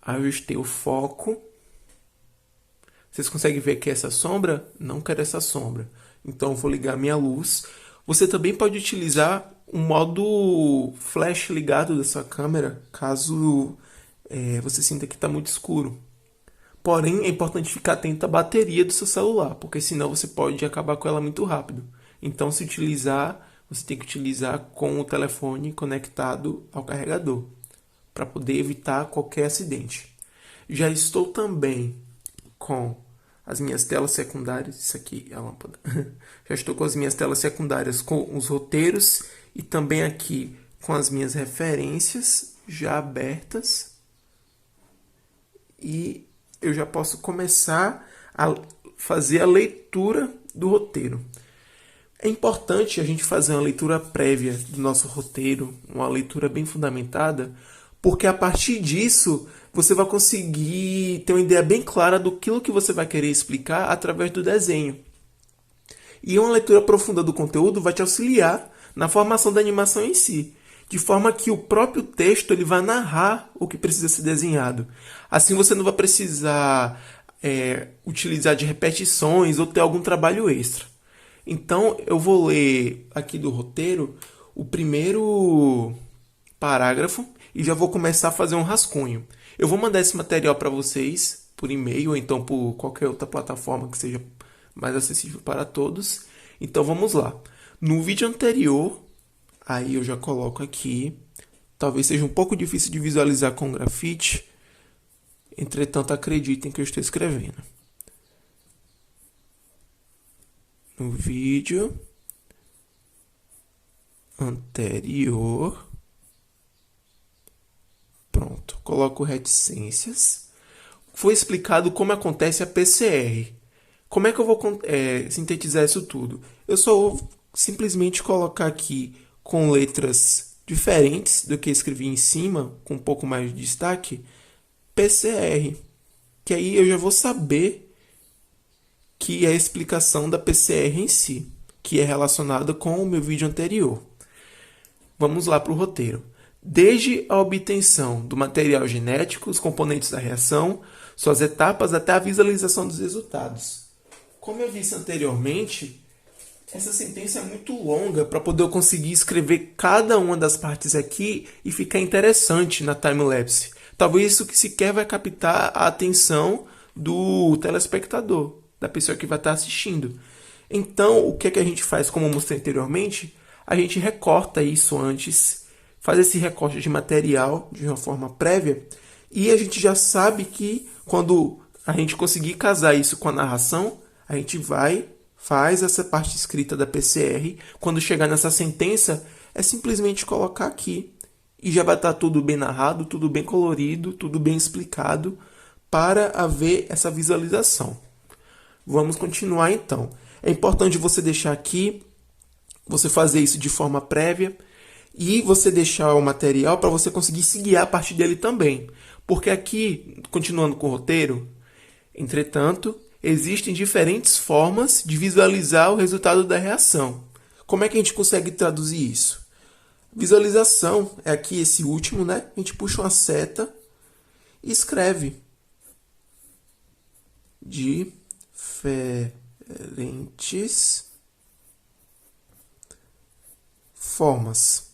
ajustei o foco. Vocês conseguem ver aqui essa sombra? Não quero essa sombra. Então vou ligar minha luz. Você também pode utilizar o modo flash ligado da sua câmera, caso você sinta que está muito escuro. Porém, é importante ficar atento à bateria do seu celular, porque senão você pode acabar com ela muito rápido. Então, você tem que utilizar com o telefone conectado ao carregador, para poder evitar qualquer acidente. Já estou também com as minhas telas secundárias, isso aqui é a lâmpada. Já estou com as minhas telas secundárias com os roteiros e também aqui com as minhas referências já abertas. E eu já posso começar a fazer a leitura do roteiro. É importante a gente fazer uma leitura prévia do nosso roteiro, uma leitura bem fundamentada, porque a partir disso você vai conseguir ter uma ideia bem clara do que você vai querer explicar através do desenho. E uma leitura profunda do conteúdo vai te auxiliar na formação da animação em si, de forma que o próprio texto ele vai narrar o que precisa ser desenhado. Assim você não vai precisar utilizar de repetições ou ter algum trabalho extra. Então eu vou ler aqui do roteiro o primeiro parágrafo e já vou começar a fazer um rascunho. Eu vou mandar esse material para vocês por e-mail ou então por qualquer outra plataforma que seja mais acessível para todos. Então vamos lá. No vídeo anterior, aí eu já coloco aqui, talvez seja um pouco difícil de visualizar com grafite, entretanto acreditem que eu estou escrevendo. No vídeo anterior, pronto, coloco reticências. Foi explicado como acontece a PCR. Como é que eu vou sintetizar isso tudo? Eu só vou simplesmente colocar aqui com letras diferentes do que escrevi em cima, com um pouco mais de destaque, PCR. Que aí eu já vou saber que é a explicação da PCR em si, que é relacionada com o meu vídeo anterior. Vamos lá para o roteiro. Desde a obtenção do material genético, os componentes da reação, suas etapas até a visualização dos resultados. Como eu disse anteriormente, essa sentença é muito longa para poder eu conseguir escrever cada uma das partes aqui e ficar interessante na timelapse. Talvez isso que sequer vai captar a atenção do telespectador, da pessoa que vai estar assistindo. Então, o que é que a gente faz, como eu mostrei anteriormente? A gente recorta isso antes, faz esse recorte de material de uma forma prévia, e a gente já sabe que quando a gente conseguir casar isso com a narração, a gente vai, faz essa parte escrita da PCR, quando chegar nessa sentença, é simplesmente colocar aqui, e já vai estar tudo bem narrado, tudo bem colorido, tudo bem explicado, para haver essa visualização. Vamos continuar então. É importante você deixar aqui, você fazer isso de forma prévia, e você deixar o material para você conseguir se guiar a partir dele também. Porque aqui, continuando com o roteiro, entretanto, existem diferentes formas de visualizar o resultado da reação. Como é que a gente consegue traduzir isso? Visualização é aqui esse último, né? A gente puxa uma seta e escreve diferentes formas.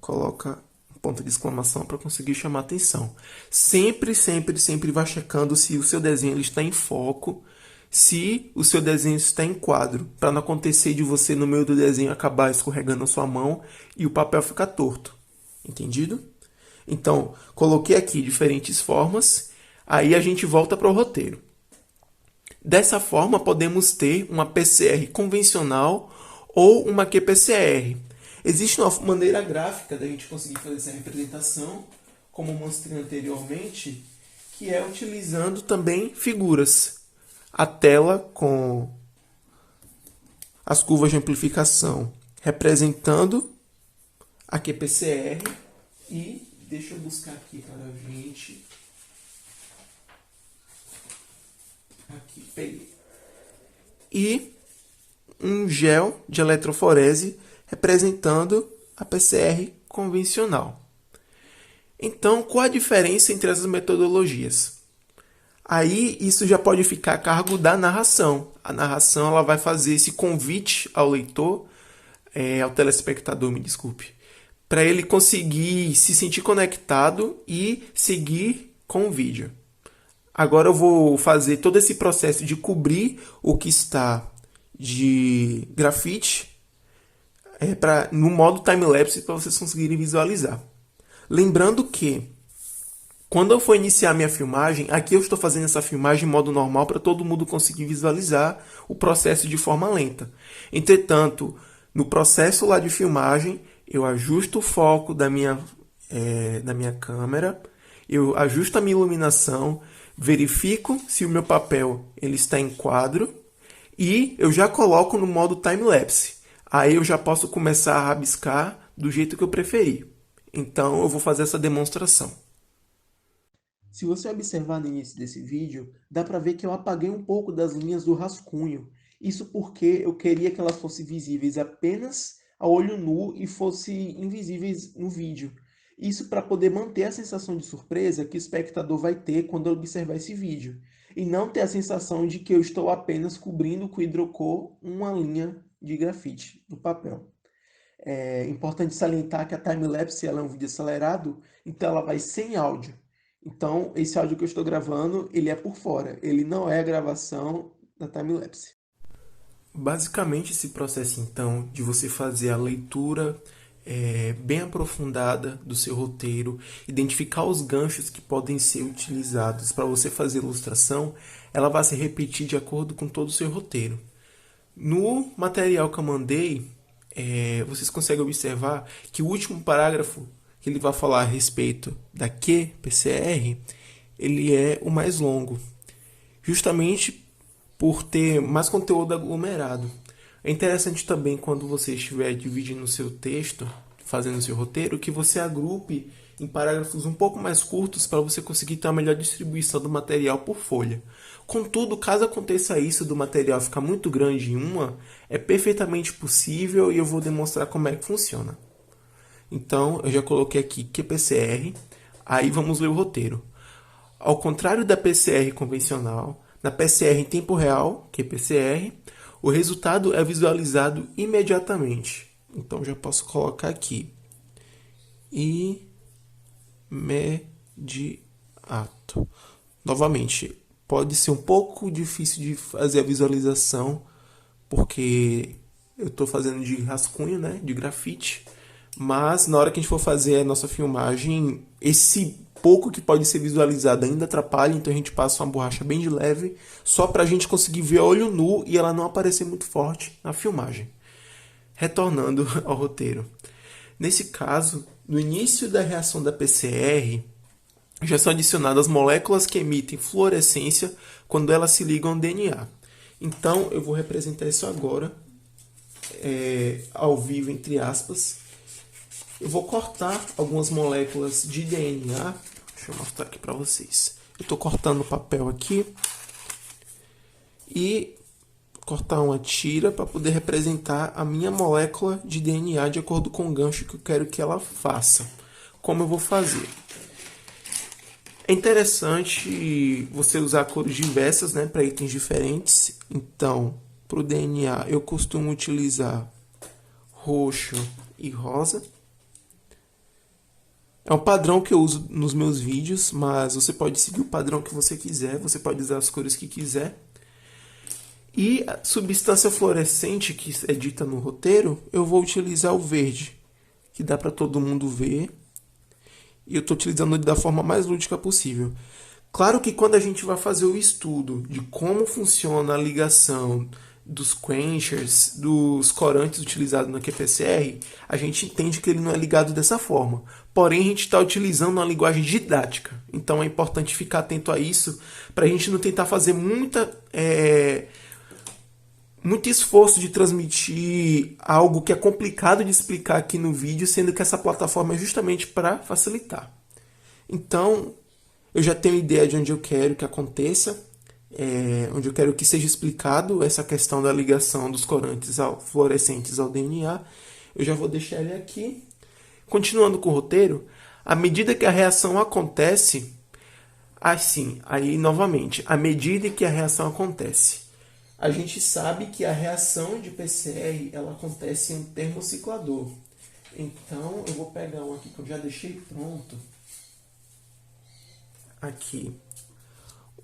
Coloca um ponto de exclamação para conseguir chamar a atenção. Sempre vai checando se o seu desenho ele está em foco, se o seu desenho está em quadro, para não acontecer de você no meio do desenho acabar escorregando a sua mão e o papel ficar torto. Entendido? Então, coloquei aqui diferentes formas, aí a gente volta para o roteiro. Dessa forma, podemos ter uma PCR convencional ou uma qPCR. Existe uma maneira gráfica da gente conseguir fazer essa representação, como mostrei anteriormente, que é utilizando também figuras. A tela com as curvas de amplificação representando a qPCR e deixa eu buscar aqui para a gente. Aqui, peguei. E um gel de eletroforese representando a PCR convencional. Então, qual a diferença entre essas metodologias? Aí, isso já pode ficar a cargo da narração. A narração ela vai fazer esse convite ao leitor, ao telespectador, me desculpe, para ele conseguir se sentir conectado e seguir com o vídeo. Agora eu vou fazer todo esse processo de cobrir o que está de grafite no modo time-lapse para vocês conseguirem visualizar. Lembrando que quando eu for iniciar minha filmagem, aqui eu estou fazendo essa filmagem em modo normal para todo mundo conseguir visualizar o processo de forma lenta. Entretanto, no processo lá de filmagem, eu ajusto o foco da minha câmera, eu ajusto a minha iluminação, verifico se o meu papel ele está em quadro E eu já coloco no modo time-lapse. Aí eu já posso começar a rabiscar do jeito que eu preferir. Então eu vou fazer essa demonstração. Se você observar no início desse vídeo, dá para ver que eu apaguei um pouco das linhas do rascunho. Isso porque eu queria que elas fossem visíveis apenas a olho nu e fossem invisíveis no vídeo. Isso para poder manter a sensação de surpresa que o espectador vai ter quando observar esse vídeo. E não ter a sensação de que eu estou apenas cobrindo com hidrocor uma linha de grafite no papel. É importante salientar que a time-lapse ela é um vídeo acelerado, então ela vai sem áudio. Então, esse áudio que eu estou gravando, ele é por fora. Ele não é a gravação da time-lapse. Basicamente, esse processo, então, de você fazer a leitura bem aprofundada do seu roteiro, identificar os ganchos que podem ser utilizados para você fazer a ilustração, ela vai se repetir de acordo com todo o seu roteiro. No material que eu mandei, vocês conseguem observar que o último parágrafo que ele vai falar a respeito da QPCR, ele é o mais longo, justamente por ter mais conteúdo aglomerado. É interessante também quando você estiver dividindo o seu texto, fazendo o seu roteiro, que você agrupe em parágrafos um pouco mais curtos para você conseguir ter uma melhor distribuição do material por folha. Contudo, caso aconteça isso do material ficar muito grande em uma, é perfeitamente possível e eu vou demonstrar como é que funciona. Então, eu já coloquei aqui QPCR, aí vamos ler o roteiro. Ao contrário da PCR convencional, na PCR em tempo real, QPCR, o resultado é visualizado imediatamente. Então, já posso colocar aqui. Imediato. Novamente, pode ser um pouco difícil de fazer a visualização, porque eu estou fazendo de rascunho, né, de grafite. Mas na hora que a gente for fazer a nossa filmagem, esse pouco que pode ser visualizado ainda atrapalha, então a gente passa uma borracha bem de leve, só para a gente conseguir ver a olho nu e ela não aparecer muito forte na filmagem. Retornando ao roteiro. Nesse caso, no início da reação da PCR, já são adicionadas moléculas que emitem fluorescência quando elas se ligam ao DNA. Então, eu vou representar isso agora, ao vivo, entre aspas. Eu vou cortar algumas moléculas de DNA. Deixa eu mostrar aqui para vocês. Eu estou cortando o papel aqui. E cortar uma tira para poder representar a minha molécula de DNA de acordo com o gancho que eu quero que ela faça. Como eu vou fazer? É interessante você usar cores diversas, né, para itens diferentes. Então, para o DNA, eu costumo utilizar roxo e rosa. É um padrão que eu uso nos meus vídeos, mas você pode seguir o padrão que você quiser, você pode usar as cores que quiser. E a substância fluorescente que é dita no roteiro, eu vou utilizar o verde, que dá para todo mundo ver. E eu estou utilizando ele da forma mais lúdica possível. Claro que quando a gente vai fazer o estudo de como funciona a ligação dos quenchers, dos corantes utilizados na QPCR, a gente entende que ele não é ligado dessa forma. Porém, a gente está utilizando uma linguagem didática. Então é importante ficar atento a isso, para a gente não tentar fazer muito esforço de transmitir algo que é complicado de explicar aqui no vídeo, sendo que essa plataforma é justamente para facilitar. Então, eu já tenho ideia de onde eu quero que aconteça, onde eu quero que seja explicado essa questão da ligação dos corantes fluorescentes ao DNA. Eu já vou deixar ele aqui. Continuando com o roteiro, à medida que a reação acontece, aí novamente, à medida que a reação acontece, a gente sabe que a reação de PCR ela acontece em um termociclador. Então, eu vou pegar um aqui que eu já deixei pronto. Aqui.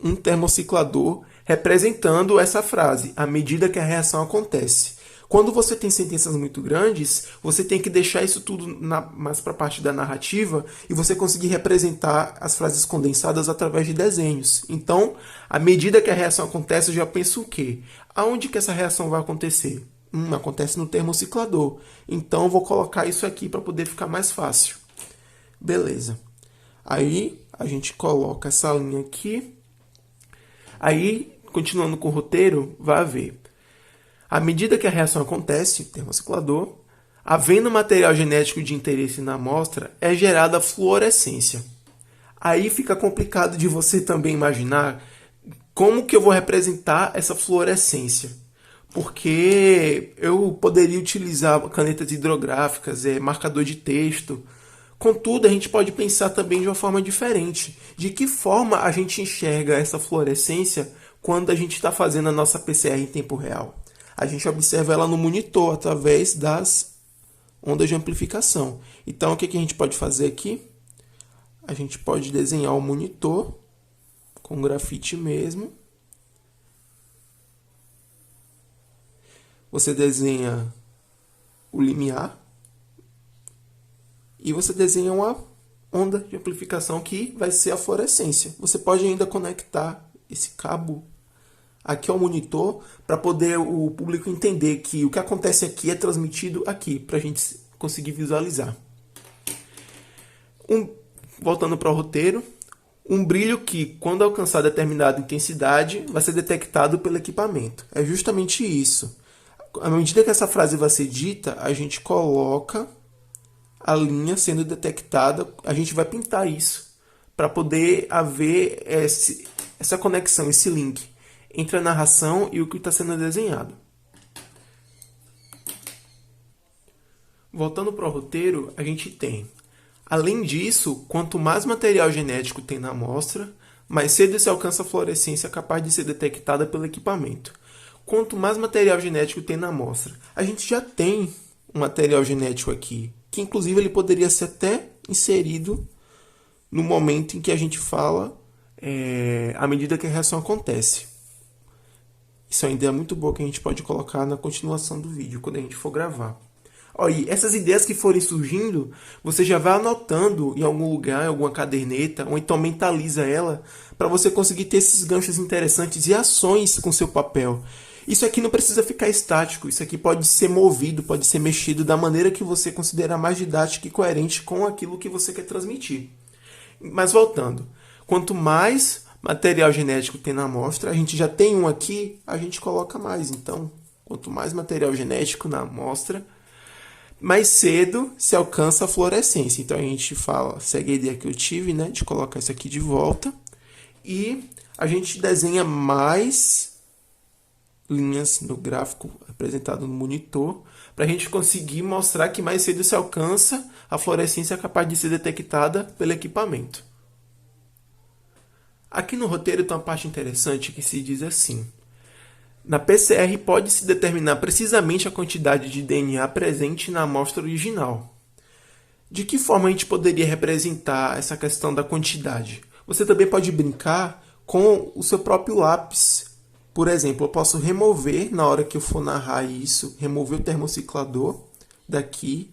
Um termociclador representando essa frase, à medida que a reação acontece. Quando você tem sentenças muito grandes, você tem que deixar isso tudo mais para a parte da narrativa e você conseguir representar as frases condensadas através de desenhos. Então, à medida que a reação acontece, eu já penso o quê? Aonde que essa reação vai acontecer? Acontece no termociclador. Então, eu vou colocar isso aqui para poder ficar mais fácil. Beleza. Aí, a gente coloca essa linha aqui. Aí, continuando com o roteiro, vai haver. À medida que a reação acontece, termociclador, havendo material genético de interesse na amostra, é gerada a fluorescência. Aí fica complicado de você também imaginar como que eu vou representar essa fluorescência. Porque eu poderia utilizar canetas hidrográficas, marcador de texto. Contudo, a gente pode pensar também de uma forma diferente. De que forma a gente enxerga essa fluorescência quando a gente está fazendo a nossa PCR em tempo real? A gente observa ela no monitor através das ondas de amplificação. Então, o que a gente pode fazer aqui? A gente pode desenhar o monitor com grafite mesmo. Você desenha o limiar e você desenha uma onda de amplificação que vai ser a fluorescência. Você pode ainda conectar esse cabo aqui ao monitor para poder o público entender que o que acontece aqui é transmitido aqui, para a gente conseguir visualizar. Voltando para o roteiro, um brilho que, quando alcançar determinada intensidade, vai ser detectado pelo equipamento. É justamente isso. À medida que essa frase vai ser dita, a gente coloca a linha sendo detectada, a gente vai pintar isso para poder haver essa conexão, esse link entre a narração e o que está sendo desenhado. Voltando para o roteiro, a gente tem, além disso, quanto mais material genético tem na amostra, mais cedo se alcança a fluorescência capaz de ser detectada pelo equipamento. Quanto mais material genético tem na amostra, a gente já tem um material genético aqui, que inclusive ele poderia ser até inserido no momento em que a gente fala, à medida que a reação acontece. Isso é uma ideia muito boa que a gente pode colocar na continuação do vídeo, quando a gente for gravar. E essas ideias que forem surgindo, você já vai anotando em algum lugar, em alguma caderneta, ou então mentaliza ela, para você conseguir ter esses ganchos interessantes e ações com seu papel. Isso aqui não precisa ficar estático, isso aqui pode ser movido, pode ser mexido da maneira que você considerar mais didática e coerente com aquilo que você quer transmitir. Mas voltando, quanto mais material genético tem na amostra, a gente já tem um aqui, a gente coloca mais. Então, quanto mais material genético na amostra, mais cedo se alcança a fluorescência. Então a gente fala, segue a ideia que eu tive, né, de colocar isso aqui de volta. E a gente desenha mais linhas no gráfico apresentado no monitor, para a gente conseguir mostrar que mais cedo se alcança a fluorescência capaz de ser detectada pelo equipamento. Aqui no roteiro tem uma parte interessante que se diz assim: na PCR pode-se determinar precisamente a quantidade de DNA presente na amostra original. De que forma a gente poderia representar essa questão da quantidade? Você também pode brincar com o seu próprio lápis. Por exemplo, eu posso remover, na hora que eu for narrar isso, remover o termociclador daqui,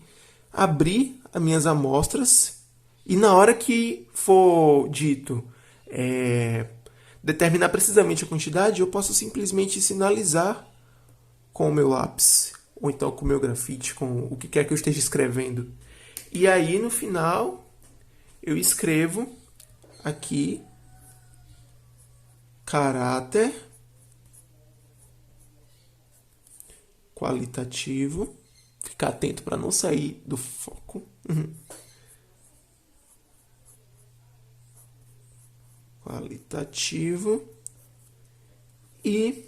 abrir as minhas amostras e na hora que for dito determinar precisamente a quantidade, eu posso simplesmente sinalizar com o meu lápis, ou então com o meu grafite, com o que quer que eu esteja escrevendo. E aí, no final, eu escrevo aqui caráter qualitativo. Ficar atento para não sair do foco. Qualitativo. E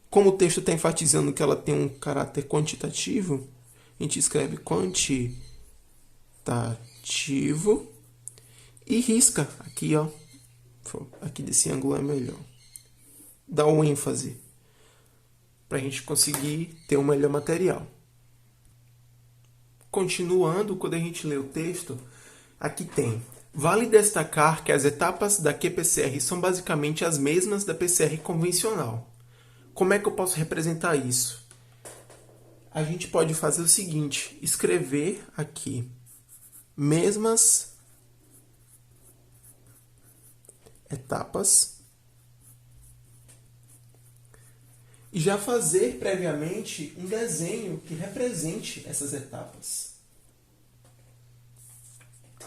como o texto está enfatizando que ela tem um caráter quantitativo, a gente escreve quantitativo e risca aqui, ó. Aqui desse ângulo é melhor. Dá um ênfase para a gente conseguir ter um melhor material. Continuando, quando a gente lê o texto, aqui tem: vale destacar que as etapas da qPCR são basicamente as mesmas da PCR convencional. Como é que eu posso representar isso? A gente pode fazer o seguinte: escrever aqui mesmas etapas e já fazer previamente um desenho que represente essas etapas.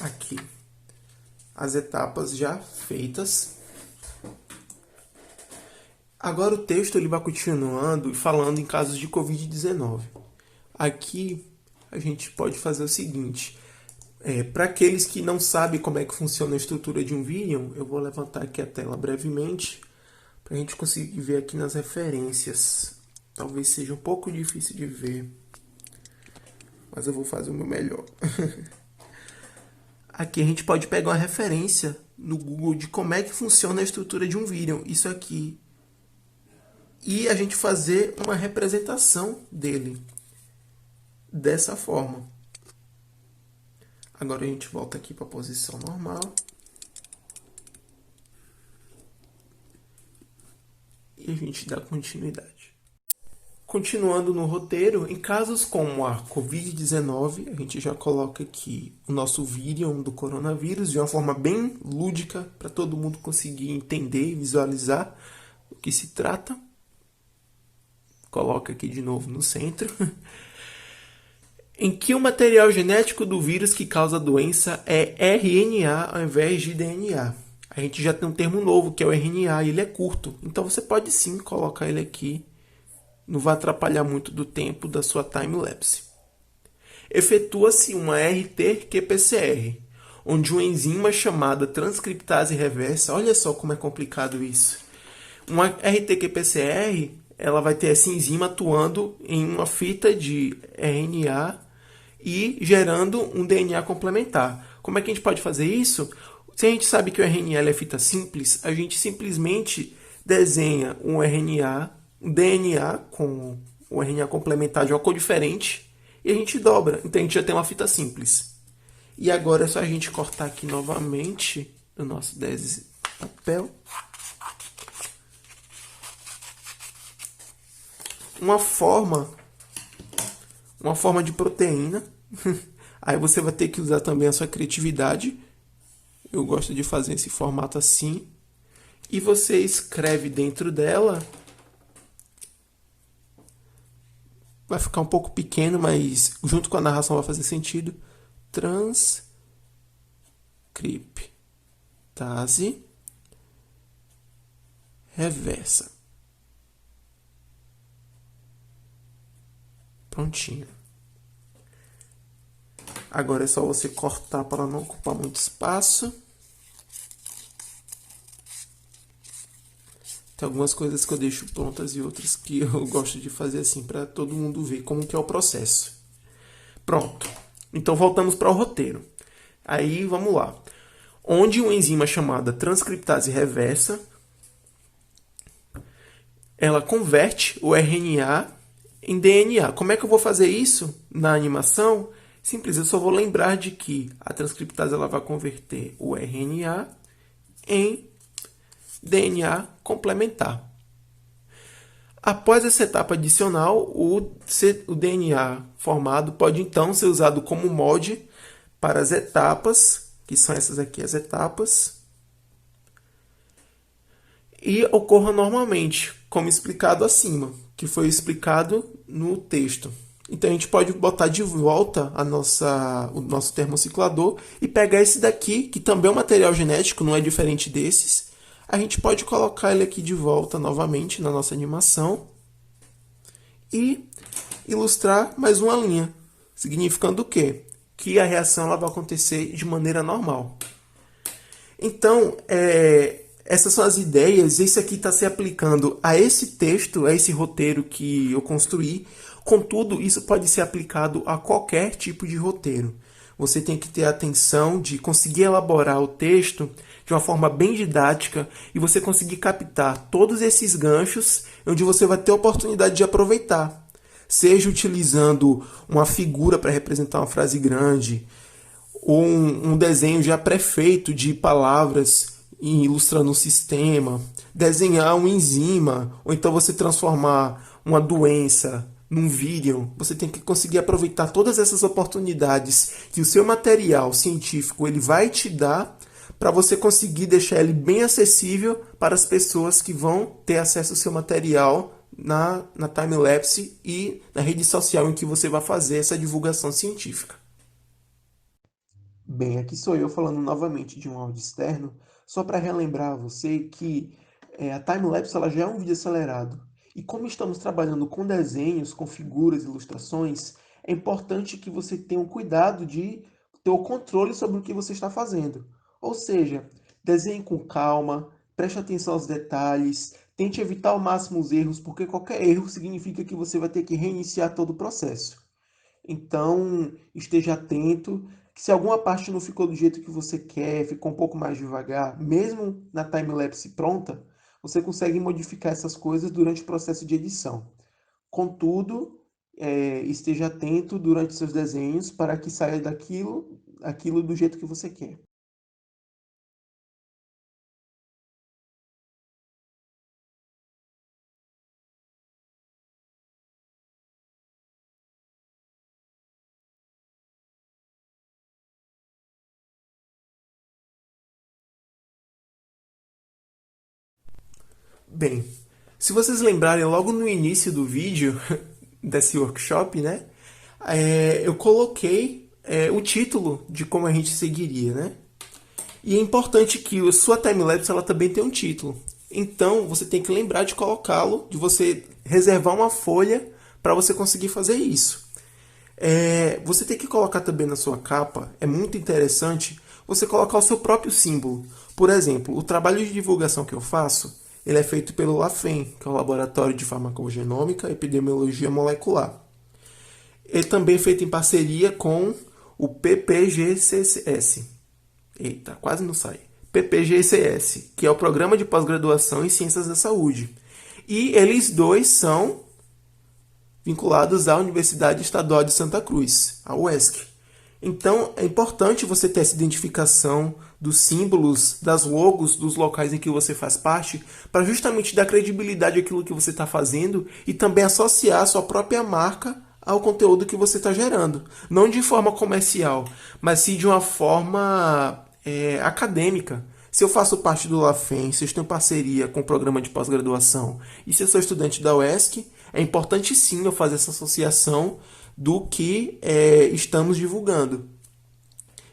Aqui, as etapas já feitas. Agora o texto ele vai continuando e falando em casos de Covid-19. Aqui a gente pode fazer o seguinte. Para aqueles que não sabem como é que funciona a estrutura de um vídeo, eu vou levantar aqui a tela brevemente para a gente conseguir ver aqui nas referências. Talvez seja um pouco difícil de ver, mas eu vou fazer o meu melhor. Aqui a gente pode pegar uma referência no Google de como é que funciona a estrutura de um vídeo, isso aqui, e a gente fazer uma representação dele dessa forma. Agora a gente volta aqui para a posição normal. E a gente dá continuidade. Continuando no roteiro, em casos como a Covid-19, a gente já coloca aqui o nosso vídeo do coronavírus de uma forma bem lúdica para todo mundo conseguir entender e visualizar do que se trata. Coloca aqui de novo no centro. Em que o material genético do vírus que causa a doença é RNA ao invés de DNA. A gente já tem um termo novo, que é o RNA, e ele é curto. Então você pode sim colocar ele aqui. Não vai atrapalhar muito do tempo da sua time-lapse. Efetua-se uma RT-qPCR, onde uma enzima chamada transcriptase reversa, olha só como é complicado isso. Uma RT-qPCR, ela vai ter essa enzima atuando em uma fita de RNA e gerando um DNA complementar. Como é que a gente pode fazer isso? Se a gente sabe que o RNA é fita simples, a gente simplesmente desenha um RNA, um DNA com o RNA complementar de uma cor diferente e a gente dobra. Então a gente já tem uma fita simples. E agora é só a gente cortar aqui novamente o nosso papel. Uma forma de proteína. Aí você vai ter que usar também a sua criatividade. Eu gosto de fazer esse formato assim. E você escreve dentro dela. Vai ficar um pouco pequeno, mas junto com a narração vai fazer sentido. Transcriptase reversa. Prontinho. Agora é só você cortar para não ocupar muito espaço. Tem algumas coisas que eu deixo prontas e outras que eu gosto de fazer assim para todo mundo ver como que é o processo. Pronto. Então voltamos para o roteiro. Aí vamos lá. Onde uma enzima chamada transcriptase reversa, ela converte o RNA em DNA. Como é que eu vou fazer isso na animação? Simples, eu só vou lembrar de que a transcriptase ela vai converter o RNA em DNA complementar. Após essa etapa adicional, o DNA formado pode então ser usado como molde para as etapas, que são essas aqui as etapas, e ocorra normalmente, como explicado acima, que foi explicado no texto. Então a gente pode botar de volta o nosso termociclador e pegar esse daqui, que também é um material genético, não é diferente desses. A gente pode colocar ele aqui de volta novamente na nossa animação e ilustrar mais uma linha, significando o quê? Que a reação ela vai acontecer de maneira normal. Então, essas são as ideias, esse aqui está se aplicando a esse texto, a esse roteiro que eu construí. Contudo, isso pode ser aplicado a qualquer tipo de roteiro. Você tem que ter a atenção de conseguir elaborar o texto de uma forma bem didática e você conseguir captar todos esses ganchos onde você vai ter a oportunidade de aproveitar. Seja utilizando uma figura para representar uma frase grande, ou um desenho já pré-feito de palavras ilustrando um sistema, desenhar uma enzima, ou então você transformar uma doença num vídeo. Você tem que conseguir aproveitar todas essas oportunidades que o seu material científico ele vai te dar para você conseguir deixar ele bem acessível para as pessoas que vão ter acesso ao seu material na time-lapse e na rede social em que você vai fazer essa divulgação científica. Bem, aqui sou eu falando novamente de um áudio externo, só para relembrar a você que A time-lapse ela já é um vídeo acelerado. E como estamos trabalhando com desenhos, com figuras, ilustrações, é importante que você tenha o cuidado de ter o controle sobre o que você está fazendo. Ou seja, desenhe com calma, preste atenção aos detalhes, tente evitar ao máximo os erros, porque qualquer erro significa que você vai ter que reiniciar todo o processo. Então, esteja atento, que se alguma parte não ficou do jeito que você quer, ficou um pouco mais devagar, mesmo na time-lapse pronta, você consegue modificar essas coisas durante o processo de edição. Contudo, esteja atento durante seus desenhos para que saia aquilo do jeito que você quer. Bem, se vocês lembrarem logo no início do vídeo desse workshop, né? Eu coloquei o título de como a gente seguiria, né? E é importante que a sua timelapse ela também tenha um título. Então, você tem que lembrar de colocá-lo, de você reservar uma folha para você conseguir fazer isso. Você tem que colocar também na sua capa, é muito interessante, você colocar o seu próprio símbolo. Por exemplo, o trabalho de divulgação que eu faço, ele é feito pelo LAFEM, que é o Laboratório de Farmacogenômica e Epidemiologia Molecular. Ele também é feito em parceria com o PPGCS. Eita, quase não sai. PPGCS, que é o Programa de Pós-Graduação em Ciências da Saúde. E eles dois são vinculados à Universidade Estadual de Santa Cruz, a UESC. Então, é importante você ter essa identificação dos símbolos, das logos, dos locais em que você faz parte, para justamente dar credibilidade àquilo que você está fazendo e também associar a sua própria marca ao conteúdo que você está gerando. Não de forma comercial, mas sim de uma forma acadêmica. Se eu faço parte do LAFEM, se eu tenho parceria com o programa de pós-graduação e se eu sou estudante da UESC, é importante sim eu fazer essa associação do que estamos divulgando.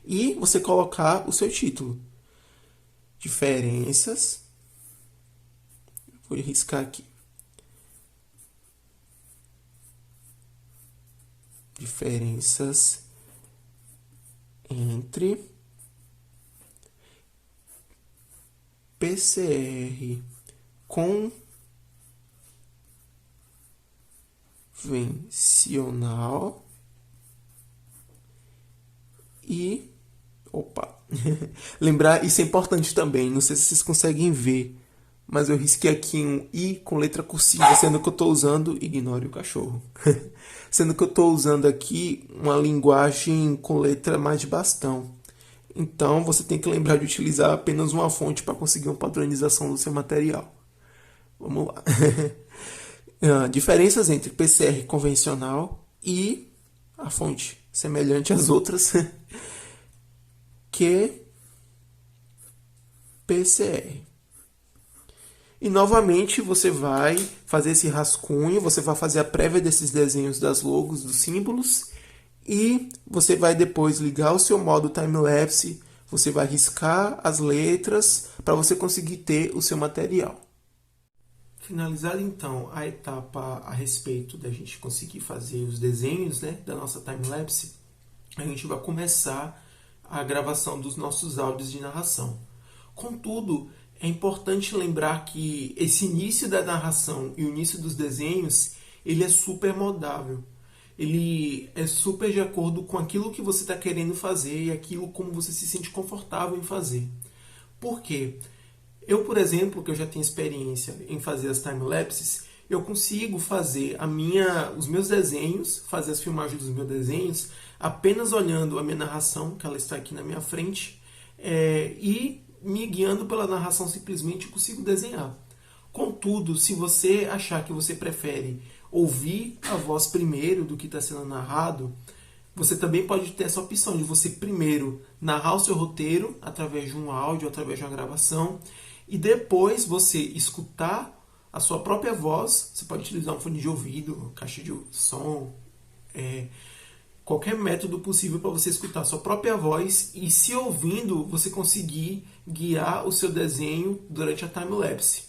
E você colocar o seu título. Diferenças. Vou riscar aqui. Diferenças entre PCR convencional e lembrar, isso é importante também, não sei se vocês conseguem ver, mas eu risquei aqui um I com letra cursiva, sendo que eu estou usando, ignore o cachorro, sendo que eu estou usando aqui uma linguagem com letra mais de bastão. Então você tem que lembrar de utilizar apenas uma fonte para conseguir uma padronização do seu material. Vamos lá. Diferenças entre PCR convencional e a fonte semelhante às outras, que PCR. E novamente você vai fazer esse rascunho, você vai fazer a prévia desses desenhos das logos, dos símbolos, e você vai depois ligar o seu modo time-lapse, você vai riscar as letras para você conseguir ter o seu material. Finalizada então a etapa a respeito da gente conseguir fazer os desenhos, né, da nossa time-lapse, a gente vai começar a gravação dos nossos áudios de narração. Contudo, é importante lembrar que esse início da narração e o início dos desenhos, ele é super moldável. Ele é super de acordo com aquilo que você está querendo fazer e aquilo como você se sente confortável em fazer. Por quê? Eu, por exemplo, que eu já tenho experiência em fazer as time-lapses, eu consigo fazer os meus desenhos, fazer as filmagens dos meus desenhos, apenas olhando a minha narração, que ela está aqui na minha frente, e me guiando pela narração simplesmente consigo desenhar. Contudo, se você achar que você prefere ouvir a voz primeiro do que está sendo narrado, você também pode ter essa opção de você primeiro narrar o seu roteiro através de um áudio, através de uma gravação, e depois você escutar a sua própria voz. Você pode utilizar um fone de ouvido, caixa de som, qualquer método possível para você escutar a sua própria voz e, se ouvindo, você conseguir guiar o seu desenho durante a time-lapse.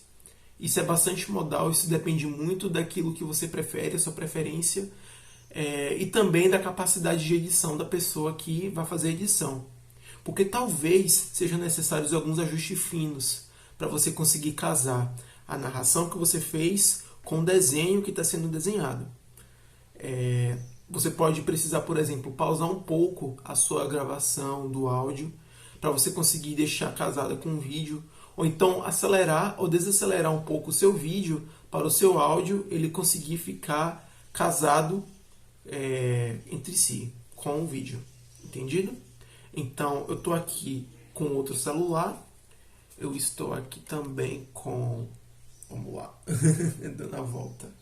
Isso é bastante modal, isso depende muito daquilo que você prefere, a sua preferência, e também da capacidade de edição da pessoa que vai fazer a edição. Porque talvez sejam necessários alguns ajustes finos para você conseguir casar a narração que você fez com o desenho que está sendo desenhado. Você pode precisar, por exemplo, pausar um pouco a sua gravação do áudio para você conseguir deixar casada com o vídeo, ou então acelerar ou desacelerar um pouco o seu vídeo para o seu áudio ele conseguir ficar casado entre si com o vídeo. Entendido? Então eu estou aqui com outro celular, eu estou aqui também com... Vamos lá, dando a volta.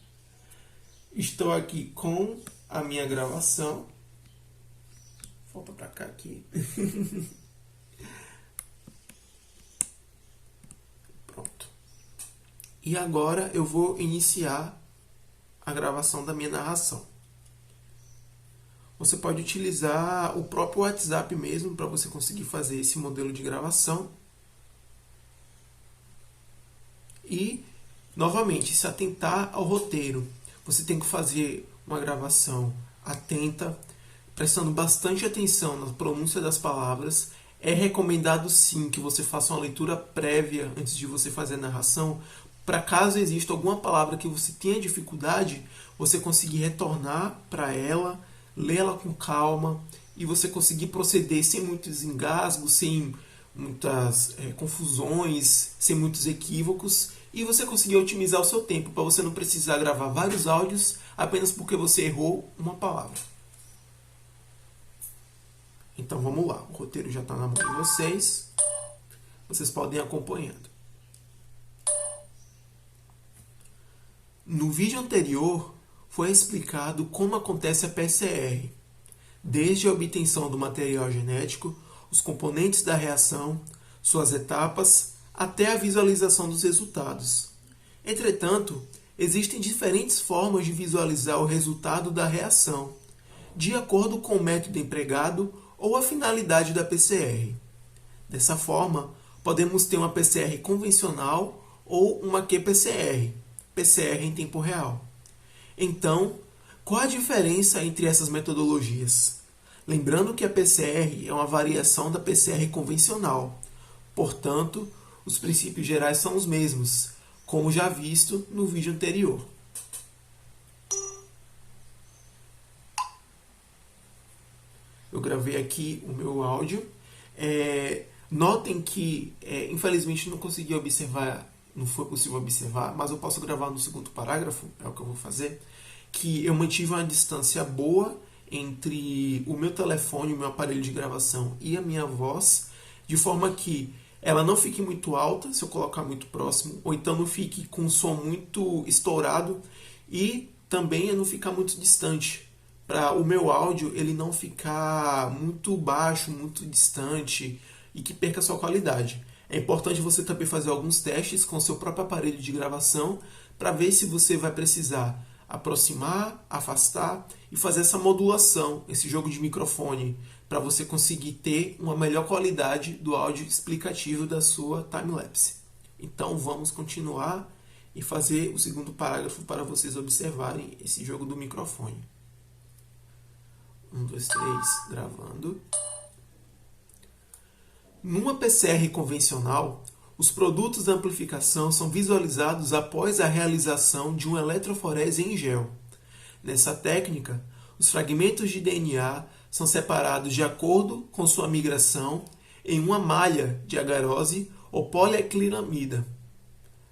Estou aqui com a minha gravação. Volta para cá aqui. Pronto. E agora eu vou iniciar a gravação da minha narração. Você pode utilizar o próprio WhatsApp mesmo para você conseguir fazer esse modelo de gravação. E, novamente, se atentar ao roteiro. Você tem que fazer uma gravação atenta, prestando bastante atenção na pronúncia das palavras. É recomendado sim que você faça uma leitura prévia antes de você fazer a narração, para caso exista alguma palavra que você tenha dificuldade, você conseguir retornar para ela, lê-la com calma e você conseguir proceder sem muitos engasgos, sem muitas confusões, sem muitos equívocos, e você conseguir otimizar o seu tempo para você não precisar gravar vários áudios apenas porque você errou uma palavra. Então vamos lá, o roteiro já está na mão de vocês, vocês podem ir acompanhando. No vídeo anterior foi explicado como acontece a PCR, desde a obtenção do material genético, os componentes da reação, suas etapas, até a visualização dos resultados. Entretanto, existem diferentes formas de visualizar o resultado da reação, de acordo com o método empregado ou a finalidade da PCR. Dessa forma, podemos ter uma PCR convencional ou uma qPCR, PCR em tempo real. Então, qual a diferença entre essas metodologias? Lembrando que a PCR é uma variação da PCR convencional. Portanto, os princípios gerais são os mesmos, como já visto no vídeo anterior. Eu gravei aqui o meu áudio. Notem que, infelizmente, não consegui observar, não foi possível observar, mas eu posso gravar no segundo parágrafo, é o que eu vou fazer, que eu mantive uma distância boa entre o meu telefone, o meu aparelho de gravação e a minha voz, de forma que ela não fique muito alta se eu colocar muito próximo, ou então não fique com um som muito estourado e também não ficar muito distante, para o meu áudio ele não ficar muito baixo, muito distante e que perca a sua qualidade. É importante você também fazer alguns testes com o seu próprio aparelho de gravação para ver se você vai precisar aproximar, afastar e fazer essa modulação, esse jogo de microfone, para você conseguir ter uma melhor qualidade do áudio explicativo da sua timelapse. Então vamos continuar e fazer o segundo parágrafo para vocês observarem esse jogo do microfone. 1, 2, 3, gravando. Numa PCR convencional, os produtos da amplificação são visualizados após a realização de uma eletroforese em gel. Nessa técnica, os fragmentos de DNA são separados de acordo com sua migração em uma malha de agarose ou poliacrilamida.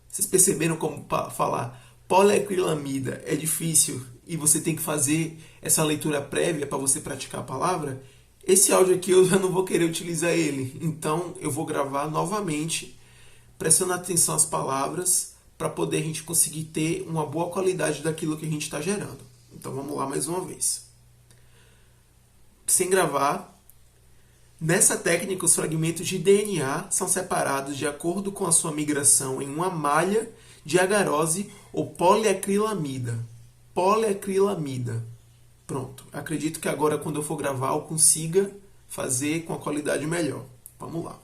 Vocês perceberam como falar poliacrilamida é difícil e você tem que fazer essa leitura prévia para você praticar a palavra? Esse áudio aqui eu já não vou querer utilizar ele, então eu vou gravar novamente, prestando atenção às palavras, para poder a gente conseguir ter uma boa qualidade daquilo que a gente está gerando. Então vamos lá mais uma vez. Sem gravar, nessa técnica os fragmentos de DNA são separados de acordo com a sua migração em uma malha de agarose ou poliacrilamida. Poliacrilamida. Pronto. Acredito que agora quando eu for gravar eu consiga fazer com a qualidade melhor. Vamos lá.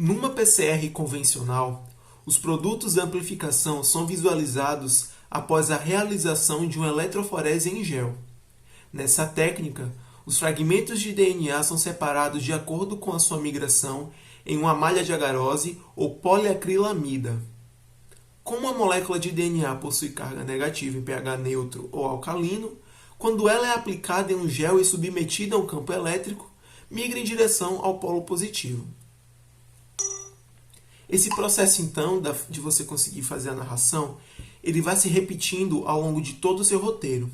Numa PCR convencional, os produtos da amplificação são visualizados após a realização de uma eletroforese em gel. Nessa técnica, os fragmentos de DNA são separados de acordo com a sua migração em uma malha de agarose ou poliacrilamida. Como a molécula de DNA possui carga negativa em pH neutro ou alcalino, quando ela é aplicada em um gel e submetida a um campo elétrico, migra em direção ao polo positivo. Esse processo, então, de você conseguir fazer a narração, ele vai se repetindo ao longo de todo o seu roteiro.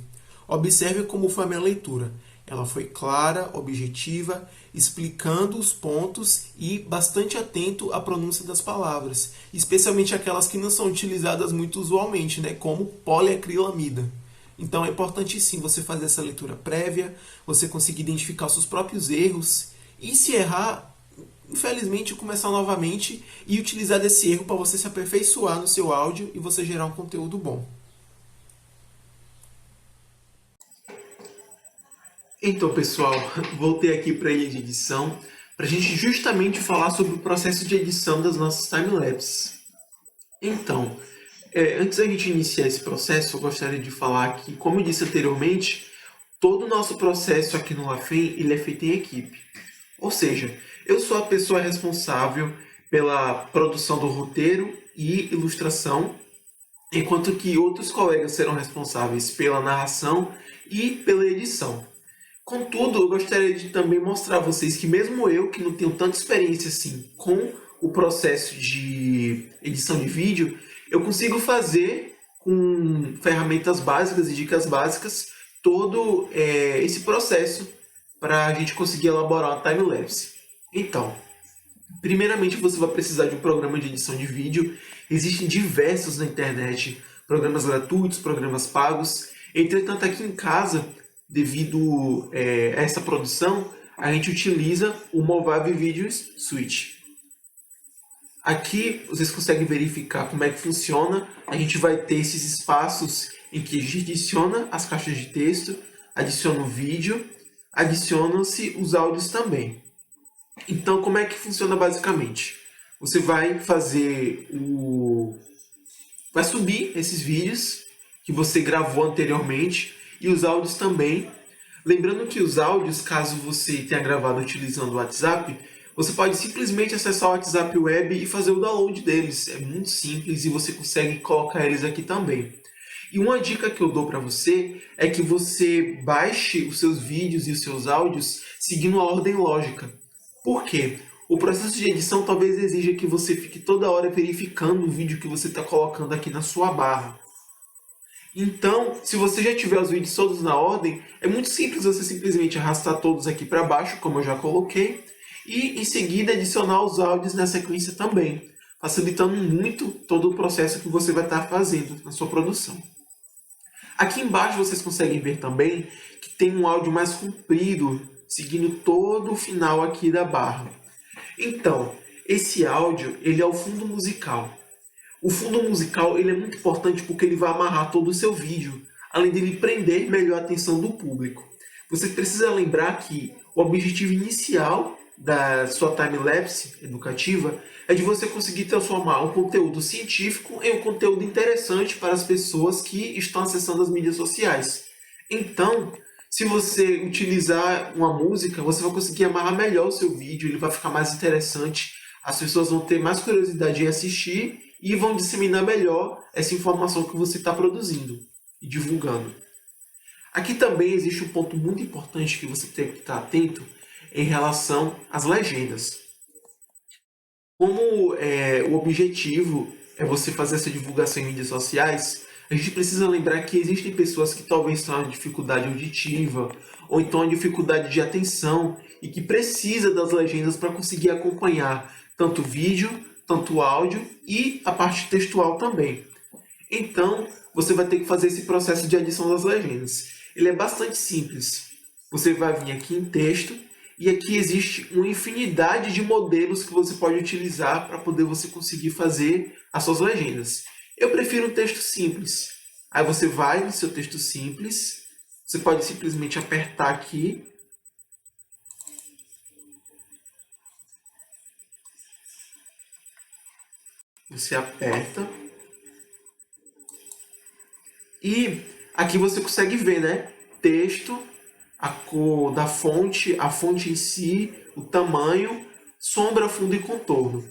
Observe como foi a minha leitura. Ela foi clara, objetiva, explicando os pontos e bastante atento à pronúncia das palavras, especialmente aquelas que não são utilizadas muito usualmente, né, como poliacrilamida. Então é importante sim você fazer essa leitura prévia, você conseguir identificar os seus próprios erros e, se errar, infelizmente, começar novamente e utilizar desse erro para você se aperfeiçoar no seu áudio e você gerar um conteúdo bom. Então, pessoal, voltei aqui para a ilha de edição para a gente justamente falar sobre o processo de edição das nossas timelapses. Então, antes da gente iniciar esse processo, eu gostaria de falar que, como eu disse anteriormente, todo o nosso processo aqui no LaFem, ele é feito em equipe. Ou seja, eu sou a pessoa responsável pela produção do roteiro e ilustração, enquanto que outros colegas serão responsáveis pela narração e pela edição. Contudo, eu gostaria de também mostrar a vocês que mesmo eu, que não tenho tanta experiência assim com o processo de edição de vídeo, eu consigo fazer com ferramentas básicas e dicas básicas todo esse processo para a gente conseguir elaborar uma timelapse. Então, primeiramente você vai precisar de um programa de edição de vídeo. Existem diversos na internet, programas gratuitos, programas pagos. Entretanto, aqui em casa, devido a essa produção, a gente utiliza o Movavi Video Suite. Aqui vocês conseguem verificar como é que funciona. A gente vai ter esses espaços em que a gente adiciona as caixas de texto, adiciona o vídeo, adicionam-se os áudios também. Então, como é que funciona basicamente? Você vai vai subir esses vídeos que você gravou anteriormente e os áudios também. Lembrando que os áudios, caso você tenha gravado utilizando o WhatsApp, você pode simplesmente acessar o WhatsApp Web e fazer o download deles. É muito simples e você consegue colocar eles aqui também. E uma dica que eu dou para você é que você baixe os seus vídeos e os seus áudios seguindo a ordem lógica. Por quê? O processo de edição talvez exija que você fique toda hora verificando o vídeo que você está colocando aqui na sua barra. Então, se você já tiver os vídeos todos na ordem, é muito simples você simplesmente arrastar todos aqui para baixo, como eu já coloquei, e em seguida adicionar os áudios na sequência também, facilitando muito todo o processo que você vai estar fazendo na sua produção. Aqui embaixo vocês conseguem ver também que tem um áudio mais comprido, seguindo todo o final aqui da barra. Então, esse áudio ele é o fundo musical. O fundo musical ele é muito importante porque ele vai amarrar todo o seu vídeo, além de ele prender melhor a atenção do público. Você precisa lembrar que o objetivo inicial da sua timelapse educativa é de você conseguir transformar um conteúdo científico em um conteúdo interessante para as pessoas que estão acessando as mídias sociais. Então, se você utilizar uma música, você vai conseguir amarrar melhor o seu vídeo, ele vai ficar mais interessante, as pessoas vão ter mais curiosidade em assistir e vão disseminar melhor essa informação que você está produzindo e divulgando. Aqui também existe um ponto muito importante que você tem que estar atento em relação às legendas. Como o objetivo é você fazer essa divulgação em mídias sociais, a gente precisa lembrar que existem pessoas que talvez tenham uma dificuldade auditiva ou então uma dificuldade de atenção e que precisa das legendas para conseguir acompanhar tanto o vídeo, tanto o áudio e a parte textual também. Então, você vai ter que fazer esse processo de adição das legendas. Ele é bastante simples. Você vai vir aqui em texto e aqui existe uma infinidade de modelos que você pode utilizar para poder você conseguir fazer as suas legendas. Eu prefiro um texto simples. Aí você vai no seu texto simples, você pode simplesmente apertar aqui. Você aperta. E aqui você consegue ver, né? Texto, a cor da fonte, a fonte em si, o tamanho, sombra, fundo e contorno.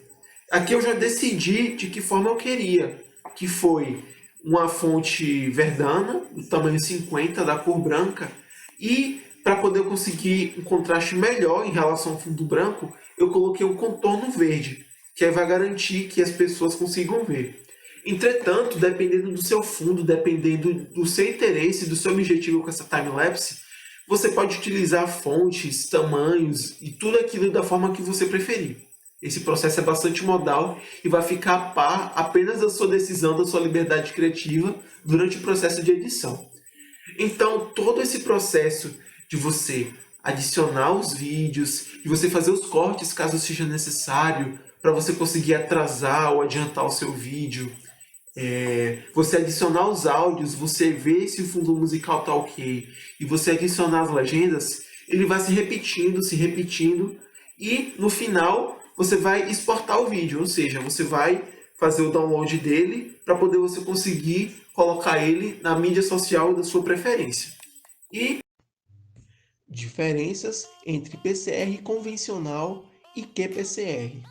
Aqui eu já decidi de que forma eu queria, que foi uma fonte verdana, do tamanho 50, da cor branca, e para poder conseguir um contraste melhor em relação ao fundo branco, eu coloquei um contorno verde, que aí vai garantir que as pessoas consigam ver. Entretanto, dependendo do seu fundo, dependendo do seu interesse, do seu objetivo com essa time-lapse, você pode utilizar fontes, tamanhos e tudo aquilo da forma que você preferir. Esse processo é bastante modal e vai ficar a par apenas da sua decisão, da sua liberdade criativa durante o processo de edição. Então, todo esse processo de você adicionar os vídeos, de você fazer os cortes caso seja necessário, para você conseguir atrasar ou adiantar o seu vídeo, você adicionar os áudios, você ver se o fundo musical está ok, e você adicionar as legendas, ele vai se repetindo, e no final você vai exportar o vídeo, ou seja, você vai fazer o download dele para poder você conseguir colocar ele na mídia social da sua preferência. E diferenças entre PCR convencional e QPCR.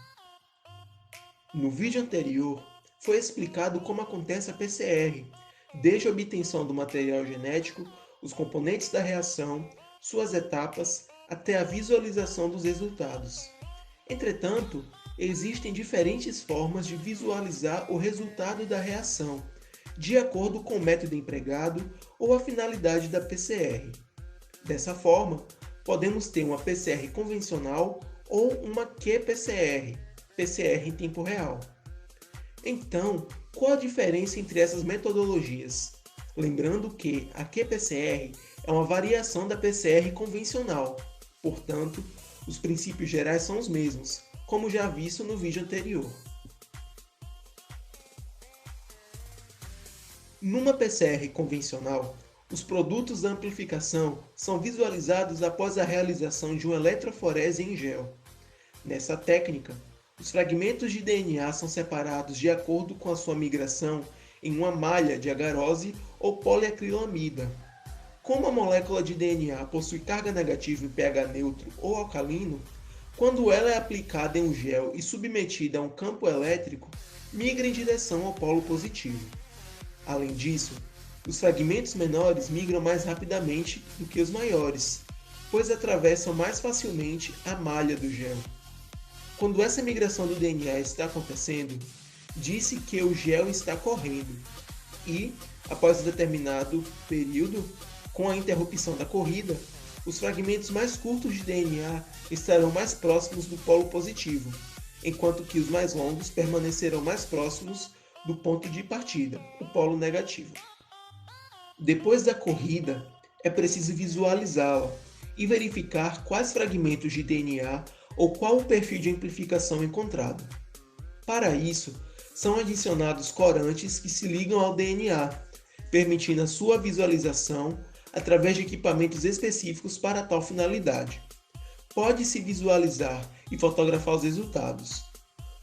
No vídeo anterior, foi explicado como acontece a PCR, desde a obtenção do material genético, os componentes da reação, suas etapas, até a visualização dos resultados. Entretanto, existem diferentes formas de visualizar o resultado da reação, de acordo com o método empregado ou a finalidade da PCR. Dessa forma, podemos ter uma PCR convencional ou uma QPCR, PCR em tempo real. Então, qual a diferença entre essas metodologias? Lembrando que a QPCR é uma variação da PCR convencional, portanto, os princípios gerais são os mesmos, como já visto no vídeo anterior. Numa PCR convencional, os produtos da amplificação são visualizados após a realização de uma eletroforese em gel. Nessa técnica, os fragmentos de DNA são separados de acordo com a sua migração em uma malha de agarose ou poliacrilamida. Como a molécula de DNA possui carga negativa em pH neutro ou alcalino, quando ela é aplicada em um gel e submetida a um campo elétrico, migra em direção ao polo positivo. Além disso, os fragmentos menores migram mais rapidamente do que os maiores, pois atravessam mais facilmente a malha do gel. Quando essa migração do DNA está acontecendo, diz-se que o gel está correndo e, após um determinado período, com a interrupção da corrida, os fragmentos mais curtos de DNA estarão mais próximos do polo positivo, enquanto que os mais longos permanecerão mais próximos do ponto de partida, o polo negativo. Depois da corrida, é preciso visualizá-la e verificar quais fragmentos de DNA ou qual o perfil de amplificação encontrado. Para isso, são adicionados corantes que se ligam ao DNA, permitindo a sua visualização através de equipamentos específicos para tal finalidade. Pode-se visualizar e fotografar os resultados.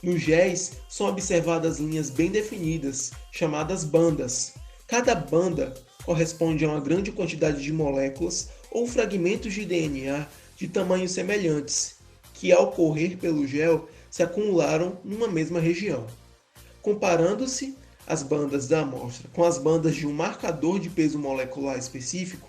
Nos géis são observadas linhas bem definidas, chamadas bandas. Cada banda corresponde a uma grande quantidade de moléculas ou fragmentos de DNA de tamanhos semelhantes, que ao correr pelo gel se acumularam numa mesma região. Comparando-se as bandas da amostra com as bandas de um marcador de peso molecular específico,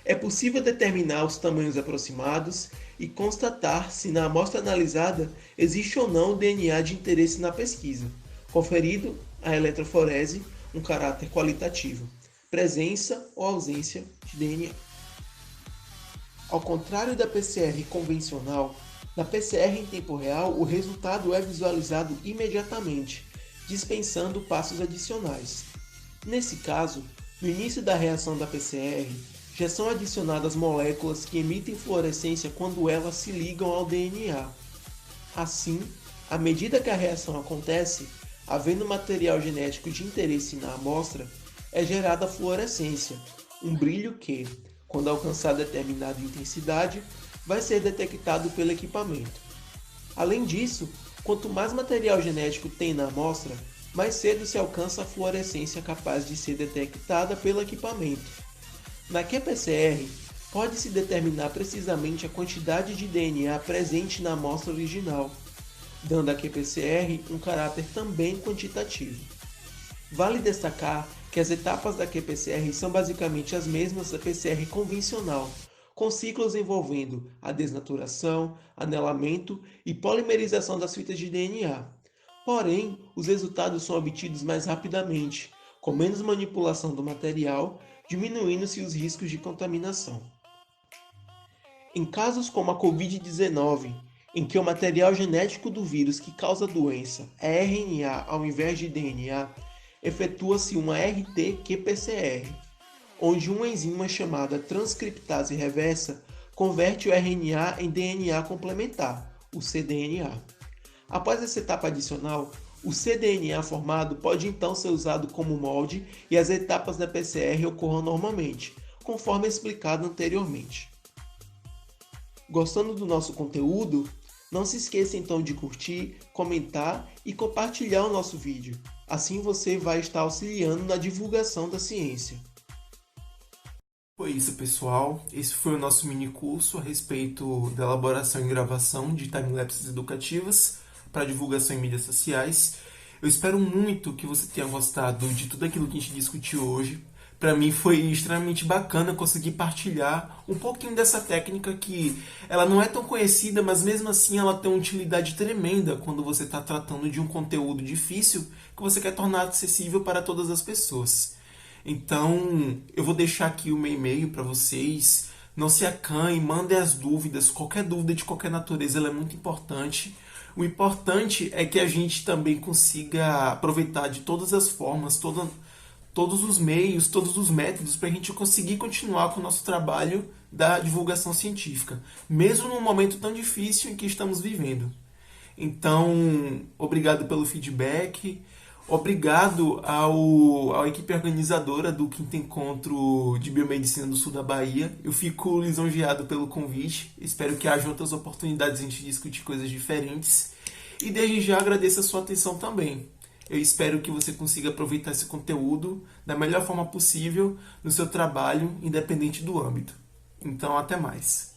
é possível determinar os tamanhos aproximados e constatar se na amostra analisada existe ou não DNA de interesse na pesquisa, conferido à eletroforese um caráter qualitativo, presença ou ausência de DNA. Ao contrário da PCR convencional, na PCR em tempo real o resultado é visualizado imediatamente, dispensando passos adicionais. Nesse caso, no início da reação da PCR, já são adicionadas moléculas que emitem fluorescência quando elas se ligam ao DNA. Assim, à medida que a reação acontece, havendo material genético de interesse na amostra, é gerada a fluorescência, um brilho que, quando alcançar determinada intensidade, vai ser detectado pelo equipamento. Além disso, quanto mais material genético tem na amostra, mais cedo se alcança a fluorescência capaz de ser detectada pelo equipamento. Na qPCR, pode-se determinar precisamente a quantidade de DNA presente na amostra original, dando à qPCR um caráter também quantitativo. Vale destacar que as etapas da qPCR são basicamente as mesmas da PCR convencional, com ciclos envolvendo a desnaturação, anelamento e polimerização das fitas de DNA. Porém, os resultados são obtidos mais rapidamente, com menos manipulação do material, diminuindo-se os riscos de contaminação. Em casos como a Covid-19, em que o material genético do vírus que causa a doença é RNA ao invés de DNA, efetua-se uma RT-qPCR, onde uma enzima chamada transcriptase reversa converte o RNA em DNA complementar, o cDNA. Após essa etapa adicional, o cDNA formado pode então ser usado como molde e as etapas da PCR ocorram normalmente, conforme explicado anteriormente. Gostando do nosso conteúdo? Não se esqueça então de curtir, comentar e compartilhar o nosso vídeo. Assim você vai estar auxiliando na divulgação da ciência. Foi isso, pessoal. Esse foi o nosso mini curso a respeito da elaboração e gravação de timelapses educativas para divulgação em mídias sociais. Eu espero muito que você tenha gostado de tudo aquilo que a gente discutiu hoje. Para mim foi extremamente bacana conseguir partilhar um pouquinho dessa técnica que ela não é tão conhecida, mas mesmo assim ela tem uma utilidade tremenda quando você está tratando de um conteúdo difícil que você quer tornar acessível para todas as pessoas. Então, eu vou deixar aqui o meu e-mail para vocês. Não se acanhem, mandem as dúvidas. Qualquer dúvida de qualquer natureza ela é muito importante. O importante é que a gente também consiga aproveitar de todas as formas, todos os meios, todos os métodos para a gente conseguir continuar com o nosso trabalho da divulgação científica, mesmo num momento tão difícil em que estamos vivendo. Então, obrigado pelo feedback, obrigado à equipe organizadora do quinto encontro de biomedicina do sul da Bahia. Eu fico lisonjeado pelo convite, espero que haja outras oportunidades de a gente discutir coisas diferentes e desde já agradeço a sua atenção também. Eu espero que você consiga aproveitar esse conteúdo da melhor forma possível no seu trabalho, independente do âmbito. Então, até mais.